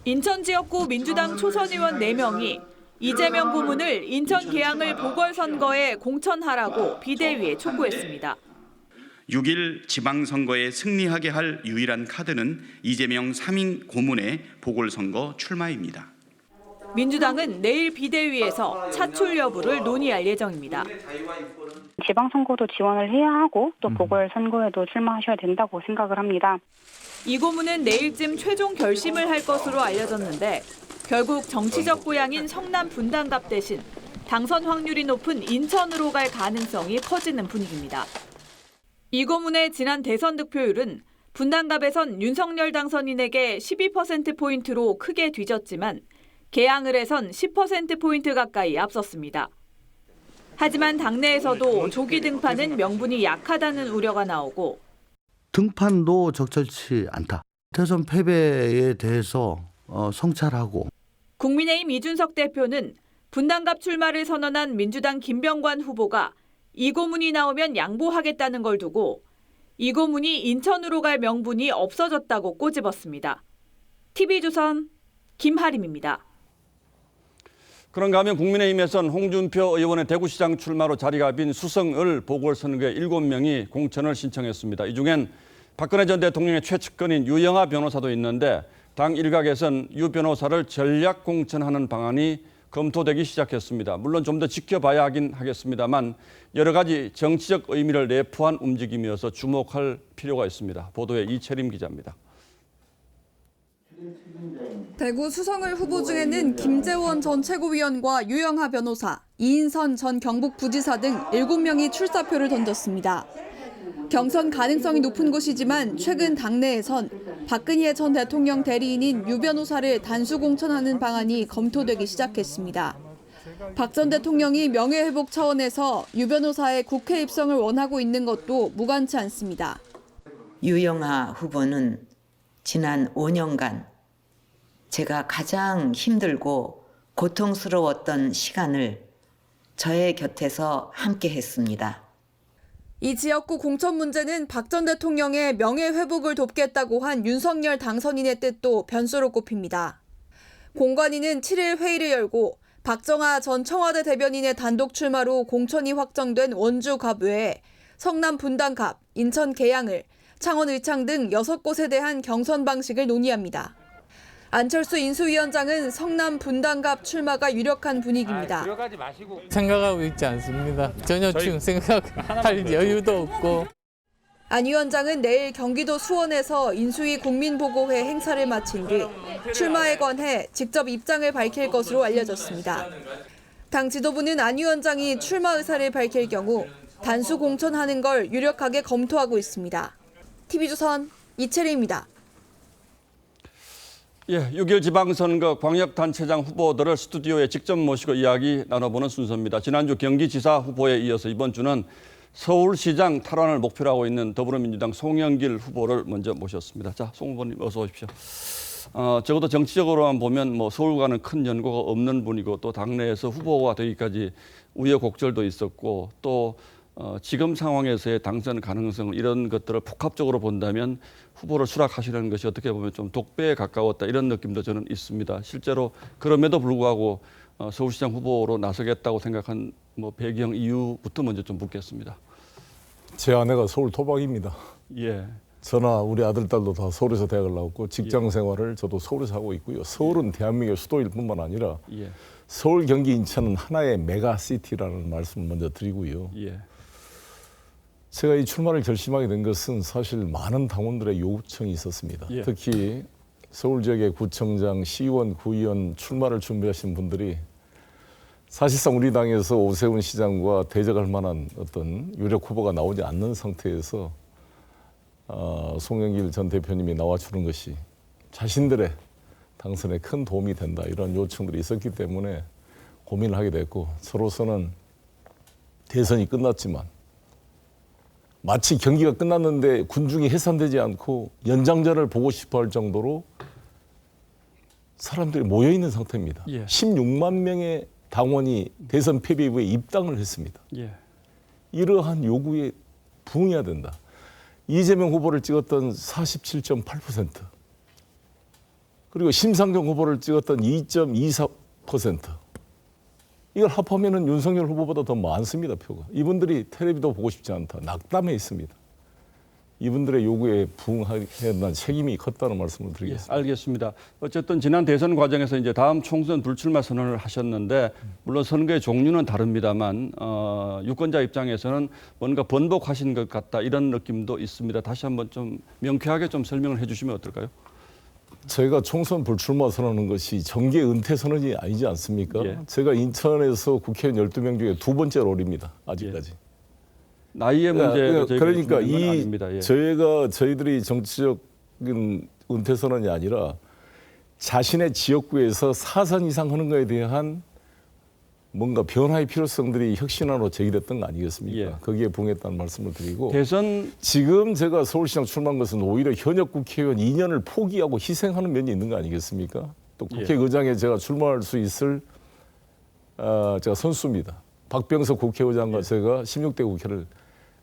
인천 지역구 민주당 초선 의원 4명이 이재명 고문을 인천 계양을 보궐선거에 공천하라고 비대위에 촉구했습니다. 6일 지방선거에 승리하게 할 유일한 카드는 이재명 3인 고문의 보궐선거 출마입니다. 민주당은 내일 비대위에서 차출 여부를 논의할 예정입니다. 지방선거도 지원을 해야 하고 또 보궐선거에도 출마하셔야 된다고 생각을 합니다. 이 고문은 내일쯤 최종 결심을 할 것으로 알려졌는데 결국 정치적 고향인 성남 분당갑 대신 당선 확률이 높은 인천으로 갈 가능성이 커지는 분위기입니다. 이 고문의 지난 대선 득표율은 분당갑에선 윤석열 당선인에게 12%포인트로 크게 뒤졌지만 계양을 해선 10%포인트 가까이 앞섰습니다. 하지만 당내에서도 조기 등판은 명분이 약하다는 우려가 나오고 등판도 적절치 않다. 대선 패배에 대해서 성찰하고. 국민의힘 이준석 대표는 분당갑 출마를 선언한 민주당 김병관 후보가 이 고문이 나오면 양보하겠다는 걸 두고 이 고문이 인천으로 갈 명분이 없어졌다고 꼬집었습니다. TV조선 김하림입니다. 그런가 하면 국민의힘에선 홍준표 의원의 대구시장 출마로 자리가 빈 수성을 보궐선거에 7명이 공천을 신청했습니다. 이 중엔 박근혜 전 대통령의 최측근인 유영하 변호사도 있는데 당 일각에선 유 변호사를 전략 공천하는 방안이 검토되기 시작했습니다. 물론 좀 더 지켜봐야 하긴 하겠습니다만 여러 가지 정치적 의미를 내포한 움직임이어서 주목할 필요가 있습니다. 보도에 이채림 기자입니다. 대구 수성을 후보 중에는 김재원 전 최고위원과 유영하 변호사, 이인선 전 경북부지사 등 7명이 출사표를 던졌습니다. 경선 가능성이 높은 곳이지만 최근 당내에선 박근혜 전 대통령 대리인인 유 변호사를 단수 공천하는 방안이 검토되기 시작했습니다. 박 전 대통령이 명예회복 차원에서 유 변호사의 국회 입성을 원하고 있는 것도 무관치 않습니다. 유영하 후보는 지난 5년간 제가 가장 힘들고 고통스러웠던 시간을 저의 곁에서 함께 했습니다. 이 지역구 공천 문제는 박 전 대통령의 명예회복을 돕겠다고 한 윤석열 당선인의 뜻도 변수로 꼽힙니다. 공관위는 7일 회의를 열고 박정하 전 청와대 대변인의 단독 출마로 공천이 확정된 원주갑 외에 성남 분당갑, 인천 계양을, 창원 의창 등 6곳에 대한 경선 방식을 논의합니다. 안철수 인수위원장은 성남 분당갑 출마가 유력한 분위기입니다. 생각하고 있지 않습니다. 전혀 지금 생각할 여유도 없고. 안 위원장은 내일 경기도 수원에서 인수위 국민보고회 행사를 마친 뒤 출마에 관해 직접 입장을 밝힐 것으로 알려졌습니다. 당 지도부는 안 위원장이 출마 의사를 밝힐 경우 단수 공천하는 걸 유력하게 검토하고 있습니다. TV조선 이채리입니다. 예, 6.1 지방선거 광역단체장 후보들을 스튜디오에 직접 모시고 이야기 나눠보는 순서입니다. 지난주 경기지사 후보에 이어서 이번 주는 서울시장 탈환을 목표로 하고 있는 더불어민주당 송영길 후보를 먼저 모셨습니다. 자, 송 후보님 어서 오십시오. 적어도 정치적으로만 보면 뭐 서울과는 큰 연고가 없는 분이고 또 당내에서 후보가 되기까지 우여곡절도 있었고 또 지금 상황에서의 당선 가능성 이런 것들을 복합적으로 본다면 후보를 수락하시려는 것이 어떻게 보면 좀 독배에 가까웠다 이런 느낌도 저는 있습니다. 실제로 그럼에도 불구하고 서울시장 후보로 나서겠다고 생각한 뭐 배경 이유부터 먼저 좀 묻겠습니다. 제 아내가 서울 토박입니다. 예. 저나 우리 아들, 딸도 다 서울에서 대학을 나왔고 직장 생활을 저도 서울에서 하고 있고요. 서울은 대한민국의 수도일 뿐만 아니라 예. 서울, 경기, 인천은 하나의 메가시티라는 말씀을 먼저 드리고요. 예. 제가 이 출마를 결심하게 된 것은 사실 많은 당원들의 요청이 있었습니다. 예. 특히 서울 지역의 구청장, 시의원, 구의원 출마를 준비하신 분들이 사실상 우리 당에서 오세훈 시장과 대적할 만한 어떤 유력 후보가 나오지 않는 상태에서 송영길 전 대표님이 나와주는 것이 자신들의 당선에 큰 도움이 된다 이런 요청들이 있었기 때문에 고민을 하게 됐고 저로서는 대선이 끝났지만 마치 경기가 끝났는데 군중이 해산되지 않고 연장전을 보고 싶어 할 정도로 사람들이 모여있는 상태입니다. 예. 16만 명의 당원이 대선 패배 이후에 입당을 했습니다. 예. 이러한 요구에 부응해야 된다. 이재명 후보를 찍었던 47.8% 그리고 심상정 후보를 찍었던 2.24% 이걸 합하면은 윤석열 후보보다 더 많습니다, 표가. 이분들이 텔레비도 보고 싶지 않다. 낙담해 있습니다. 이분들의 요구에 부응해야 한다는 책임이 컸다는 말씀을 드리겠습니다. 예, 알겠습니다. 어쨌든 지난 대선 과정에서 이제 다음 총선 불출마 선언을 하셨는데 물론 선거의 종류는 다릅니다만 유권자 입장에서는 뭔가 번복하신 것 같다 이런 느낌도 있습니다. 다시 한번 좀 명쾌하게 좀 설명을 해주시면 어떨까요? 제가 총선 불출마 선언하는 것이 정계 은퇴 선언이 아니지 않습니까? 예. 제가 인천에서 국회의원 12명 중에 두 번째 롤입니다. 아직까지. 예. 나이의 문제가 그러니까 이 아닙니다. 예. 저희들이 정치적인 은퇴 선언이 아니라 자신의 지역구에서 4선 이상 하는 것에 대한 뭔가 변화의 필요성들이 혁신안으로 제기됐던 거 아니겠습니까? 예. 거기에 부응했다는 말씀을 드리고 대선 지금 제가 서울시장 출마한 것은 오히려 현역 국회의원 2년을 포기하고 희생하는 면이 있는 거 아니겠습니까? 또 국회의장에 제가 출마할 수 있을 제가 선수입니다. 박병석 국회의장과 제가 16대 국회를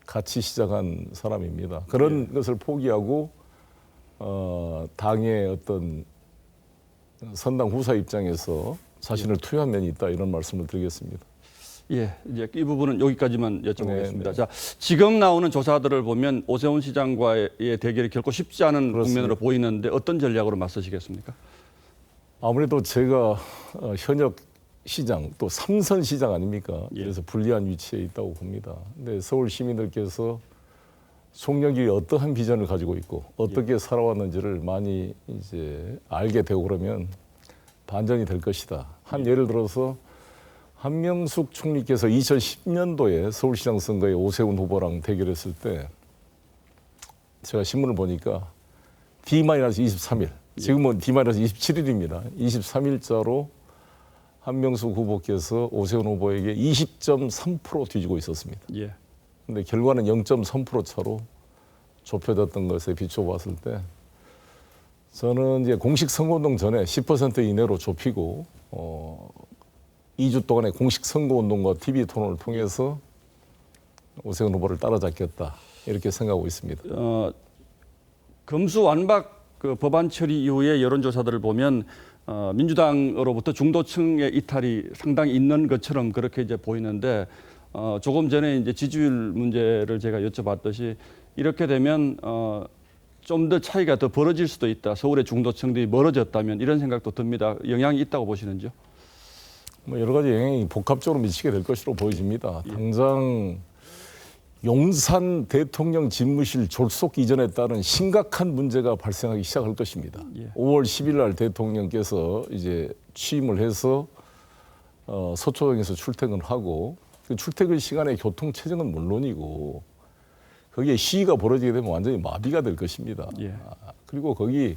같이 시작한 사람입니다. 그런 것을 포기하고 당의 어떤 선당 후사 입장에서 자신을 투여한 면이 있다 이런 말씀을 드리겠습니다. 예, 이제 이 부분은 여기까지만 여쭤보겠습니다. 자, 지금 나오는 조사들을 보면 오세훈 시장과의 대결이 결코 쉽지 않은 국면으로 보이는데 어떤 전략으로 맞서시겠습니까? 아무래도 제가 현역 시장 또 3선 시장 아닙니까? 그래서 불리한 위치에 있다고 봅니다. 근데 서울 시민들께서 송영길이 어떠한 비전을 가지고 있고 어떻게 살아왔는지를 많이 이제 알게 되고 그러면 반전이 될 것이다. 한 예를 들어서 한명숙 총리께서 2010년도에 서울시장 선거에 오세훈 후보랑 대결했을 때 제가 신문을 보니까 D-23일, 지금은 D-27일입니다. 23일자로 한명숙 후보께서 오세훈 후보에게 20.3% 뒤지고 있었습니다. 예. 근데 결과는 0.3% 차로 좁혀졌던 것에 비춰봤을 때 저는 이제 공식 선거운동 전에 10% 이내로 좁히고 2주 동안의 공식 선거운동과 TV 토론을 통해서 오세훈 후보를 따라잡겠다 이렇게 생각하고 있습니다. 검수완박 그 법안 처리 이후의 여론조사들을 보면 민주당으로부터 중도층의 이탈이 상당히 있는 것처럼 그렇게 이제 보이는데 조금 전에 이제 지지율 문제를 제가 여쭤봤듯이 이렇게 되면 좀 더 차이가 더 벌어질 수도 있다. 서울의 중도층들이 멀어졌다면 이런 생각도 듭니다. 영향이 있다고 보시는지요? 뭐 여러 가지 영향이 복합적으로 미치게 될 것으로 보여집니다. 당장 용산 대통령 집무실 졸속 이전에 따른 심각한 문제가 발생하기 시작할 것입니다. 5월 10일 날 대통령께서 이제 취임을 해서 서초동에서 출퇴근을 하고 그 출퇴근 시간에 교통 체증은 물론이고 거기에 시위가 벌어지게 되면 완전히 마비가 될 것입니다. 그리고 거기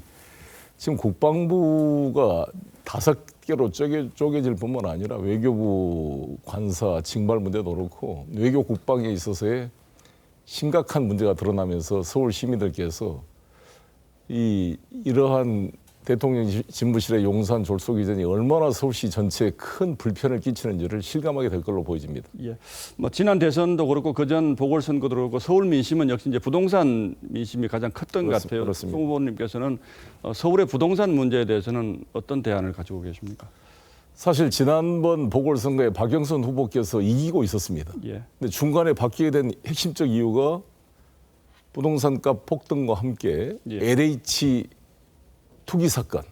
지금 국방부가 5개로 쪼개질 뿐만 아니라 외교부 관사 징발 문제도 그렇고 외교 국방에 있어서의 심각한 문제가 드러나면서 서울 시민들께서 이러한 대통령 집무실의 용산 졸속 이전이 얼마나 서울시 전체에 큰 불편을 끼치는지를 실감하게 될 걸로 보여집니다. 예. 뭐 지난 대선도 그렇고 그전 보궐선거도 그렇고 서울 민심은 역시 이제 부동산 민심이 가장 컸던 것 같아요. 그렇습니다. 송 후보님께서는 서울의 부동산 문제에 대해서는 어떤 대안을 가지고 계십니까? 사실 지난번 보궐선거에 박영선 후보께서 이기고 있었습니다. 근데 중간에 바뀌게 된 핵심적 이유가 부동산값 폭등과 함께 LH 투기 사건,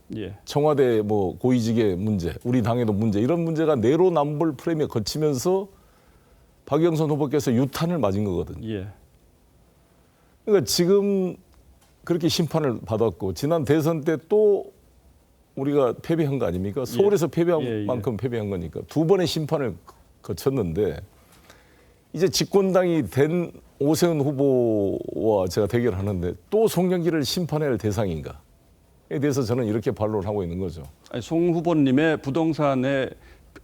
청와대 뭐 고위직의 문제, 우리 당에도 문제 이런 문제가 내로남불 프레임에 거치면서 박영선 후보께서 유탄을 맞은 거거든요. 그러니까 지금 그렇게 심판을 받았고 지난 대선 때 또 우리가 패배한 거 아닙니까? 서울에서 패배한 만큼 패배한 거니까 두 번의 심판을 거쳤는데 이제 집권당이 된 오세훈 후보와 제가 대결하는데 또 송영길을 심판해야 할 대상인가? 에 대해서 저는 이렇게 반론을 하고 있는 거죠. 아니, 송 후보님의 부동산의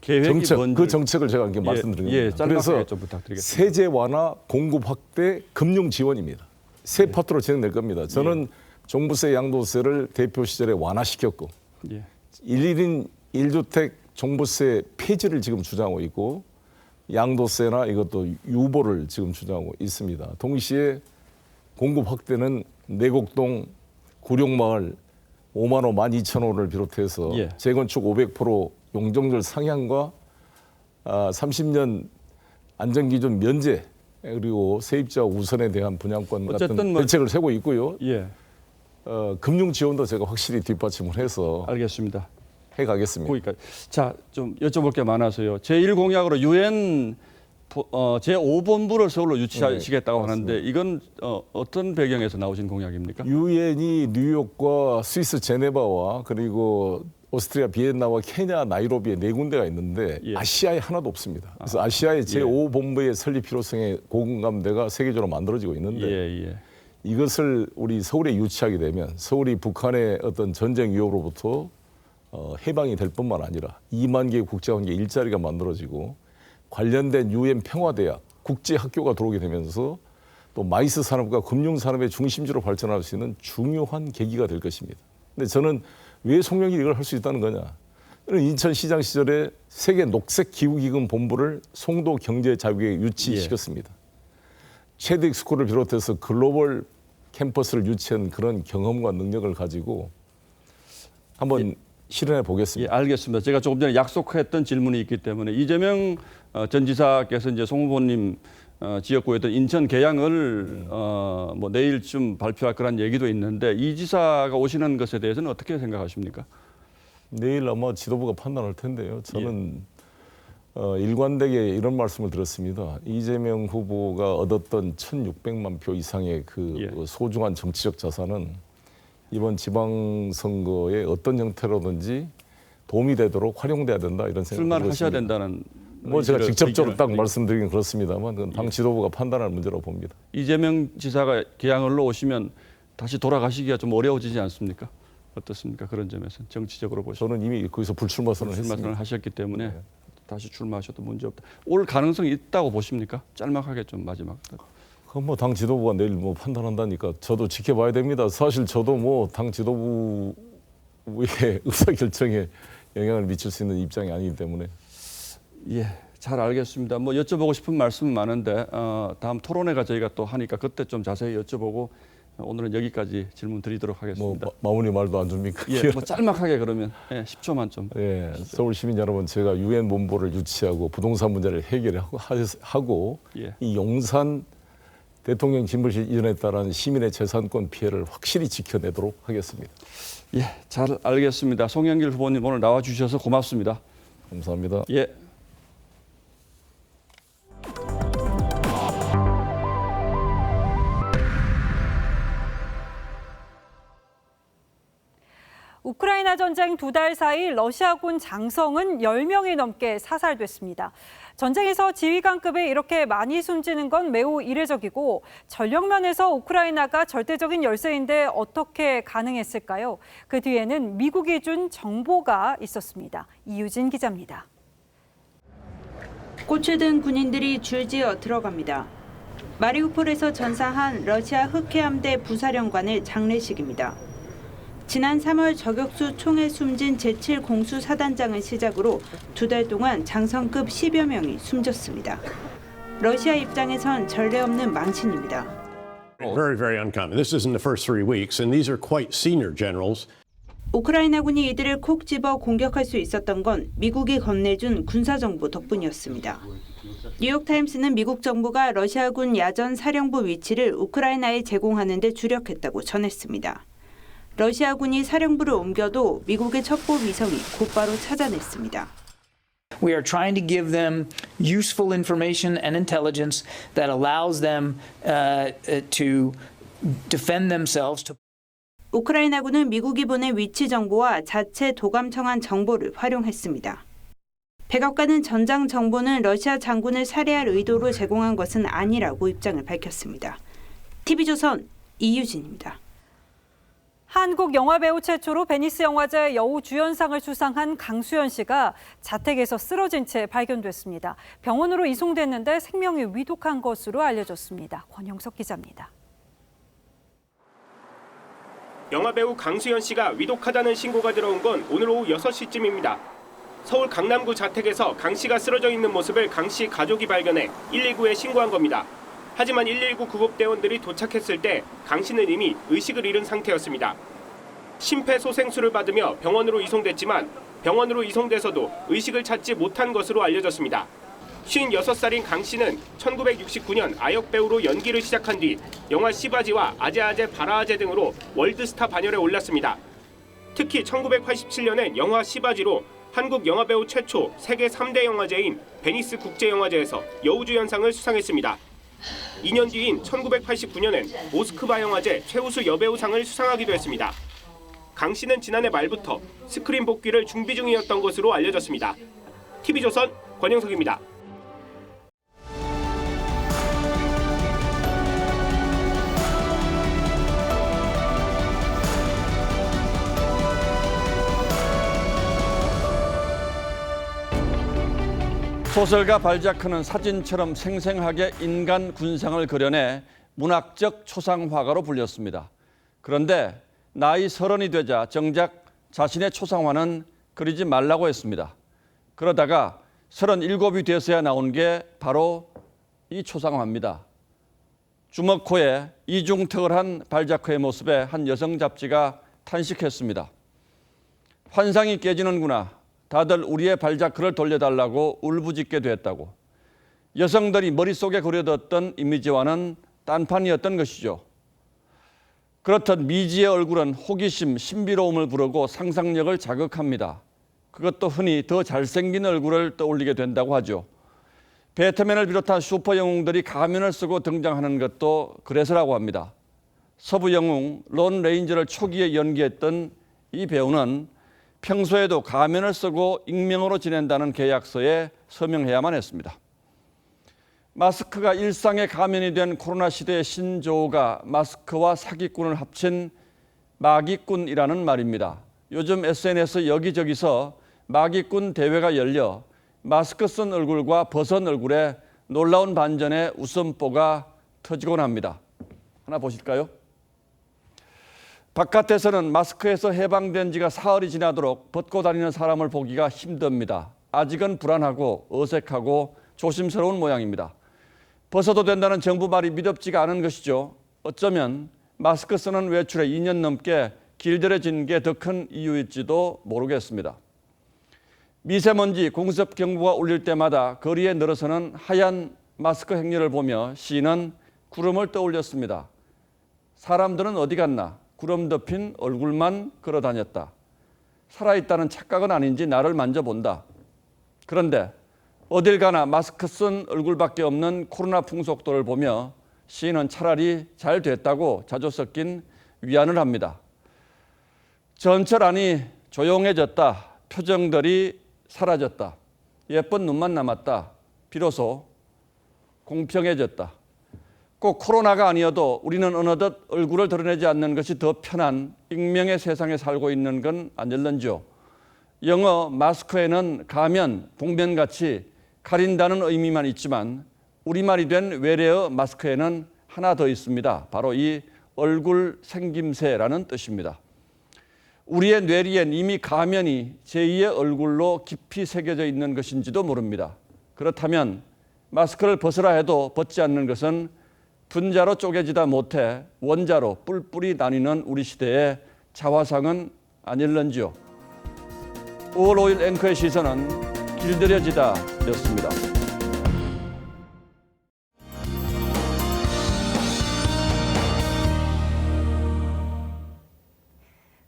계획이 정책, 뭔지 그 정책을 제가 이렇게 말씀드린 겁니다. 그래서 좀 부탁드리겠습니다. 세제 완화, 공급 확대, 금융 지원입니다. 세 파트로 진행될 겁니다. 저는 종부세, 양도세를 대표 시절에 완화시켰고 1인 1주택 종부세 폐지를 지금 주장하고 있고 양도세나 이것도 유보를 지금 주장하고 있습니다. 동시에 공급 확대는 내곡동, 구룡마을 5만 호, 12,000호를 비롯해서 재건축 500% 용적률 상향과 30년 안전기준 면제 그리고 세입자 우선에 대한 분양권 같은 대책을 세우고 있고요. 금융 지원도 제가 확실히 뒷받침을 해서 알겠습니다. 해가겠습니다. 거기까지. 자, 좀 여쭤볼 게 많아서요. 제1공약으로 유엔 제5본부를 서울로 유치하시겠다고 하는데 이건 어떤 배경에서 나오신 공약입니까? 유엔이 뉴욕과 스위스 제네바와 그리고 오스트리아 비엔나와 케냐 나이로비에 4군데가 있는데 아시아에 하나도 없습니다. 그래서 아시아의 제5본부의 설립 필요성에 고공감대가 세계적으로 만들어지고 있는데 이것을 우리 서울에 유치하게 되면 서울이 북한의 어떤 전쟁 위협으로부터 해방이 될 뿐만 아니라 2만 개의 국제관계 일자리가 만들어지고 관련된 유엔 평화대학, 국제학교가 들어오게 되면서 또 마이스 산업과 금융산업의 중심지로 발전할 수 있는 중요한 계기가 될 것입니다. 근데 저는 왜 송영길이 이걸 할 수 있다는 거냐. 인천시장 시절에 세계 녹색기후기금 본부를 송도 경제자유계에 유치시켰습니다. 체득 스쿨을 비롯해서 글로벌 캠퍼스를 유치한 그런 경험과 능력을 가지고 한번 실현해 보겠습니다. 알겠습니다. 제가 조금 전에 약속했던 질문이 있기 때문에 이재명 전 지사께서 이제 송 후보님 지역구였던 인천 계양을 뭐 내일쯤 발표할 거란 얘기도 있는데 이 지사가 오시는 것에 대해서는 어떻게 생각하십니까? 내일 아마 지도부가 판단할 텐데요. 저는 일관되게 이런 말씀을 들었습니다. 이재명 후보가 얻었던 1,600만 표 이상의 그 소중한 정치적 자산은 이번 지방선거에 어떤 형태로든지 도움이 되도록 활용돼야 된다 이런 생각을 출마를 하셔야 된다는 뭐 제가 직접적으로 딱 말씀드리긴 그렇습니다만 그건 당 지도부가 판단할 문제라고 봅니다. 이재명 지사가 계양을로 오시면 다시 돌아가시기가 좀 어려워지지 않습니까? 어떻습니까? 그런 점에서 정치적으로 보시면 저는 이미 거기서 불출마 선언을 불출마 하셨기 때문에 다시 출마하셔도 문제 없다. 올 가능성이 있다고 보십니까? 짤막하게 좀 마지막. 그건 뭐 당 지도부가 내일 뭐 판단한다니까 저도 지켜봐야 됩니다. 사실 저도 뭐 당 지도부의 의사 결정에 영향을 미칠 수 있는 입장이 아니기 때문에. 잘 알겠습니다. 뭐 여쭤보고 싶은 말씀은 많은데 다음 토론회가 저희가 또 하니까 그때 좀 자세히 여쭤보고 오늘은 여기까지 질문 드리도록 하겠습니다. 마무리 말도 안 줍니까? 예, 뭐 짤막하게 그러면 10초만 좀. 예, 서울 시민 여러분, 제가 유엔 본부를 유치하고 부동산 문제를 해결하고 예. 이 용산 대통령 집무실 이전에 따른 시민의 재산권 피해를 확실히 지켜내도록 하겠습니다. 예, 잘 알겠습니다. 송영길 후보님 오늘 나와주셔서 고맙습니다. 감사합니다. 예. 우크라이나 전쟁 2달 사이 러시아군 장성은 10명이 넘게 사살됐습니다. 전쟁에서 지휘관급에 이렇게 많이 숨지는 건 매우 이례적이고 전력면에서 우크라이나가 절대적인 열세인데 어떻게 가능했을까요? 그 뒤에는 미국이 준 정보가 있었습니다. 이유진 기자입니다. 꽃을 든 군인들이 줄지어 들어갑니다. 마리우폴에서 전사한 러시아 흑해함대 부사령관의 장례식입니다. 지난 3월 저격수 총에 숨진 제7 공수 사단장을 시작으로 2달 동안 장성급 10여 명이 숨졌습니다. 러시아 입장에선 전례 없는 망신입니다. Very uncommon. This isn't the first 3 weeks, and these are quite senior generals. 우크라이나군이 이들을 콕 집어 공격할 수 있었던 건 미국이 건네준 군사정보 덕분이었습니다. 뉴욕타임스는 미국 정부가 러시아군 야전 사령부 위치를 우크라이나에 제공하는 데 주력했다고 전했습니다. 러시아군이 사령부를 옮겨도 미국의 첩보 위성이 곧바로 찾아냈습니다. We are trying to give them useful information and intelligence that allows them to defend themselves. 우크라이나군은 미국이 보낸 위치 정보와 자체 도감청한 정보를 활용했습니다. 백악관은 전장 정보는 러시아 장군을 살해할 의도로 제공한 것은 아니라고 입장을 밝혔습니다. TV조선 이유진입니다. 한국 영화배우 최초로 베니스 영화제 여우주연상을 수상한 강수연 씨가 자택에서 쓰러진 채 발견됐습니다. 병원으로 이송됐는데 생명이 위독한 것으로 알려졌습니다. 권영석 기자입니다. 영화배우 강수연 씨가 위독하다는 신고가 들어온 건 오늘 오후 6시쯤입니다. 서울 강남구 자택에서 강 씨가 쓰러져 있는 모습을 강 씨 가족이 발견해 119에 신고한 겁니다. 하지만 119 구급대원들이 도착했을 때 강 씨는 이미 의식을 잃은 상태였습니다. 심폐소생술을 받으며 병원으로 이송됐지만 병원으로 이송돼서도 의식을 찾지 못한 것으로 알려졌습니다. 56살인 강 씨는 1969년 아역 배우로 연기를 시작한 뒤 영화 시바지와 아재아재 바라아재 등으로 월드스타 반열에 올랐습니다. 특히 1987년엔 영화 시바지로 한국 영화배우 최초 세계 3대 영화제인 베니스 국제영화제에서 여우주연상을 수상했습니다. 2년 뒤인 1989년엔 모스크바 영화제 최우수 여배우상을 수상하기도 했습니다. 강 씨는 지난해 말부터 스크린 복귀를 준비 중이었던 것으로 알려졌습니다. TV조선 권영석입니다. 소설가 발자크는 사진처럼 생생하게 인간 군상을 그려내 문학적 초상화가로 불렸습니다. 그런데 나이 30이 되자 정작 자신의 초상화는 그리지 말라고 했습니다. 그러다가 37이 돼서야 나온 게 바로 이 초상화입니다. 주먹코에 이중턱을 한 발자크의 모습에 한 여성 잡지가 탄식했습니다. 환상이 깨지는구나. 다들 우리의 발자크를 돌려달라고 울부짖게 됐다고. 여성들이 머릿속에 그려뒀던 이미지와는 딴판이었던 것이죠. 그렇듯 미지의 얼굴은 호기심, 신비로움을 부르고 상상력을 자극합니다. 그것도 흔히 더 잘생긴 얼굴을 떠올리게 된다고 하죠. 배트맨을 비롯한 슈퍼 영웅들이 가면을 쓰고 등장하는 것도 그래서라고 합니다. 서부 영웅 론 레인저를 초기에 연기했던 이 배우는 평소에도 가면을 쓰고 익명으로 지낸다는 계약서에 서명해야만 했습니다. 마스크가 일상의 가면이 된 코로나 시대의 신조어가 마스크와 사기꾼을 합친 마기꾼이라는 말입니다. 요즘 SNS 여기저기서 마기꾼 대회가 열려 마스크 쓴 얼굴과 벗은 얼굴에 놀라운 반전의 웃음보가 터지곤 합니다. 하나 보실까요? 바깥에서는 마스크에서 해방된 지가 사흘이 지나도록 벗고 다니는 사람을 보기가 힘듭니다. 아직은 불안하고 어색하고 조심스러운 모양입니다. 벗어도 된다는 정부 말이 믿음지가 않은 것이죠. 어쩌면 마스크 쓰는 외출에 2년 넘게 길들여진 게 더 큰 이유일지도 모르겠습니다. 미세먼지 공습 경보가 울릴 때마다 거리에 늘어서는 하얀 마스크 행렬을 보며 시인은 구름을 떠올렸습니다. 사람들은 어디 갔나? 구름 덮인 얼굴만 걸어 다녔다. 살아있다는 착각은 아닌지 나를 만져본다. 그런데 어딜 가나 마스크 쓴 얼굴밖에 없는 코로나 풍속도를 보며 시인은 차라리 잘 됐다고 자주 섞인 위안을 합니다. 전철안이 조용해졌다. 표정들이 사라졌다. 예쁜 눈만 남았다. 비로소 공평해졌다. 꼭 코로나가 아니어도 우리는 어느덧 얼굴을 드러내지 않는 것이 더 편한 익명의 세상에 살고 있는 건 아닐런지요. 영어 마스크에는 가면, 복면같이 가린다는 의미만 있지만 우리말이 된 외래어 마스크에는 하나 더 있습니다. 바로 이 얼굴 생김새라는 뜻입니다. 우리의 뇌리엔 이미 가면이 제2의 얼굴로 깊이 새겨져 있는 것인지도 모릅니다. 그렇다면 마스크를 벗으라 해도 벗지 않는 것은 분자로 쪼개지다 못해 원자로 뿔뿔이 나뉘는 우리 시대의 자화상은 아닐런지요. 5월 5일 앵커의 시선은 길들여지다 였습니다.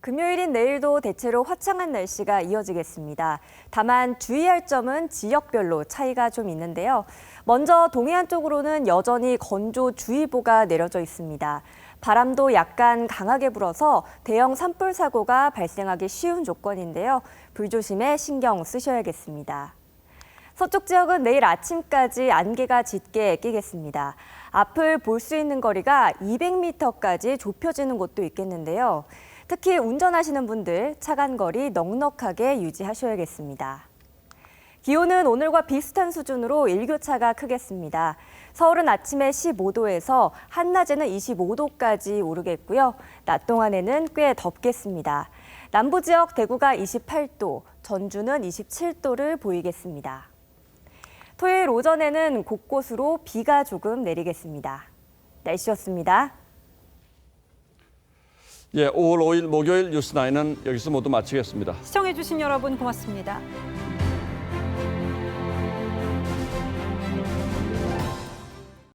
금요일인 내일도 대체로 화창한 날씨가 이어지겠습니다. 다만 주의할 점은 지역별로 차이가 좀 있는데요. 먼저 동해안 쪽으로는 여전히 건조주의보가 내려져 있습니다. 바람도 약간 강하게 불어서 대형 산불 사고가 발생하기 쉬운 조건인데요. 불조심에 신경 쓰셔야겠습니다. 서쪽 지역은 내일 아침까지 안개가 짙게 끼겠습니다. 앞을 볼 수 있는 거리가 200m까지 좁혀지는 곳도 있겠는데요. 특히 운전하시는 분들 차간 거리 넉넉하게 유지하셔야겠습니다. 기온은 오늘과 비슷한 수준으로 일교차가 크겠습니다. 서울은 아침에 15도에서 한낮에는 25도까지 오르겠고요. 낮 동안에는 꽤 덥겠습니다. 남부 지역 대구가 28도, 전주는 27도를 보이겠습니다. 토요일 오전에는 곳곳으로 비가 조금 내리겠습니다. 날씨였습니다. 예, 5월 5일 목요일 뉴스9는 여기서 모두 마치겠습니다. 시청해주신 여러분 고맙습니다.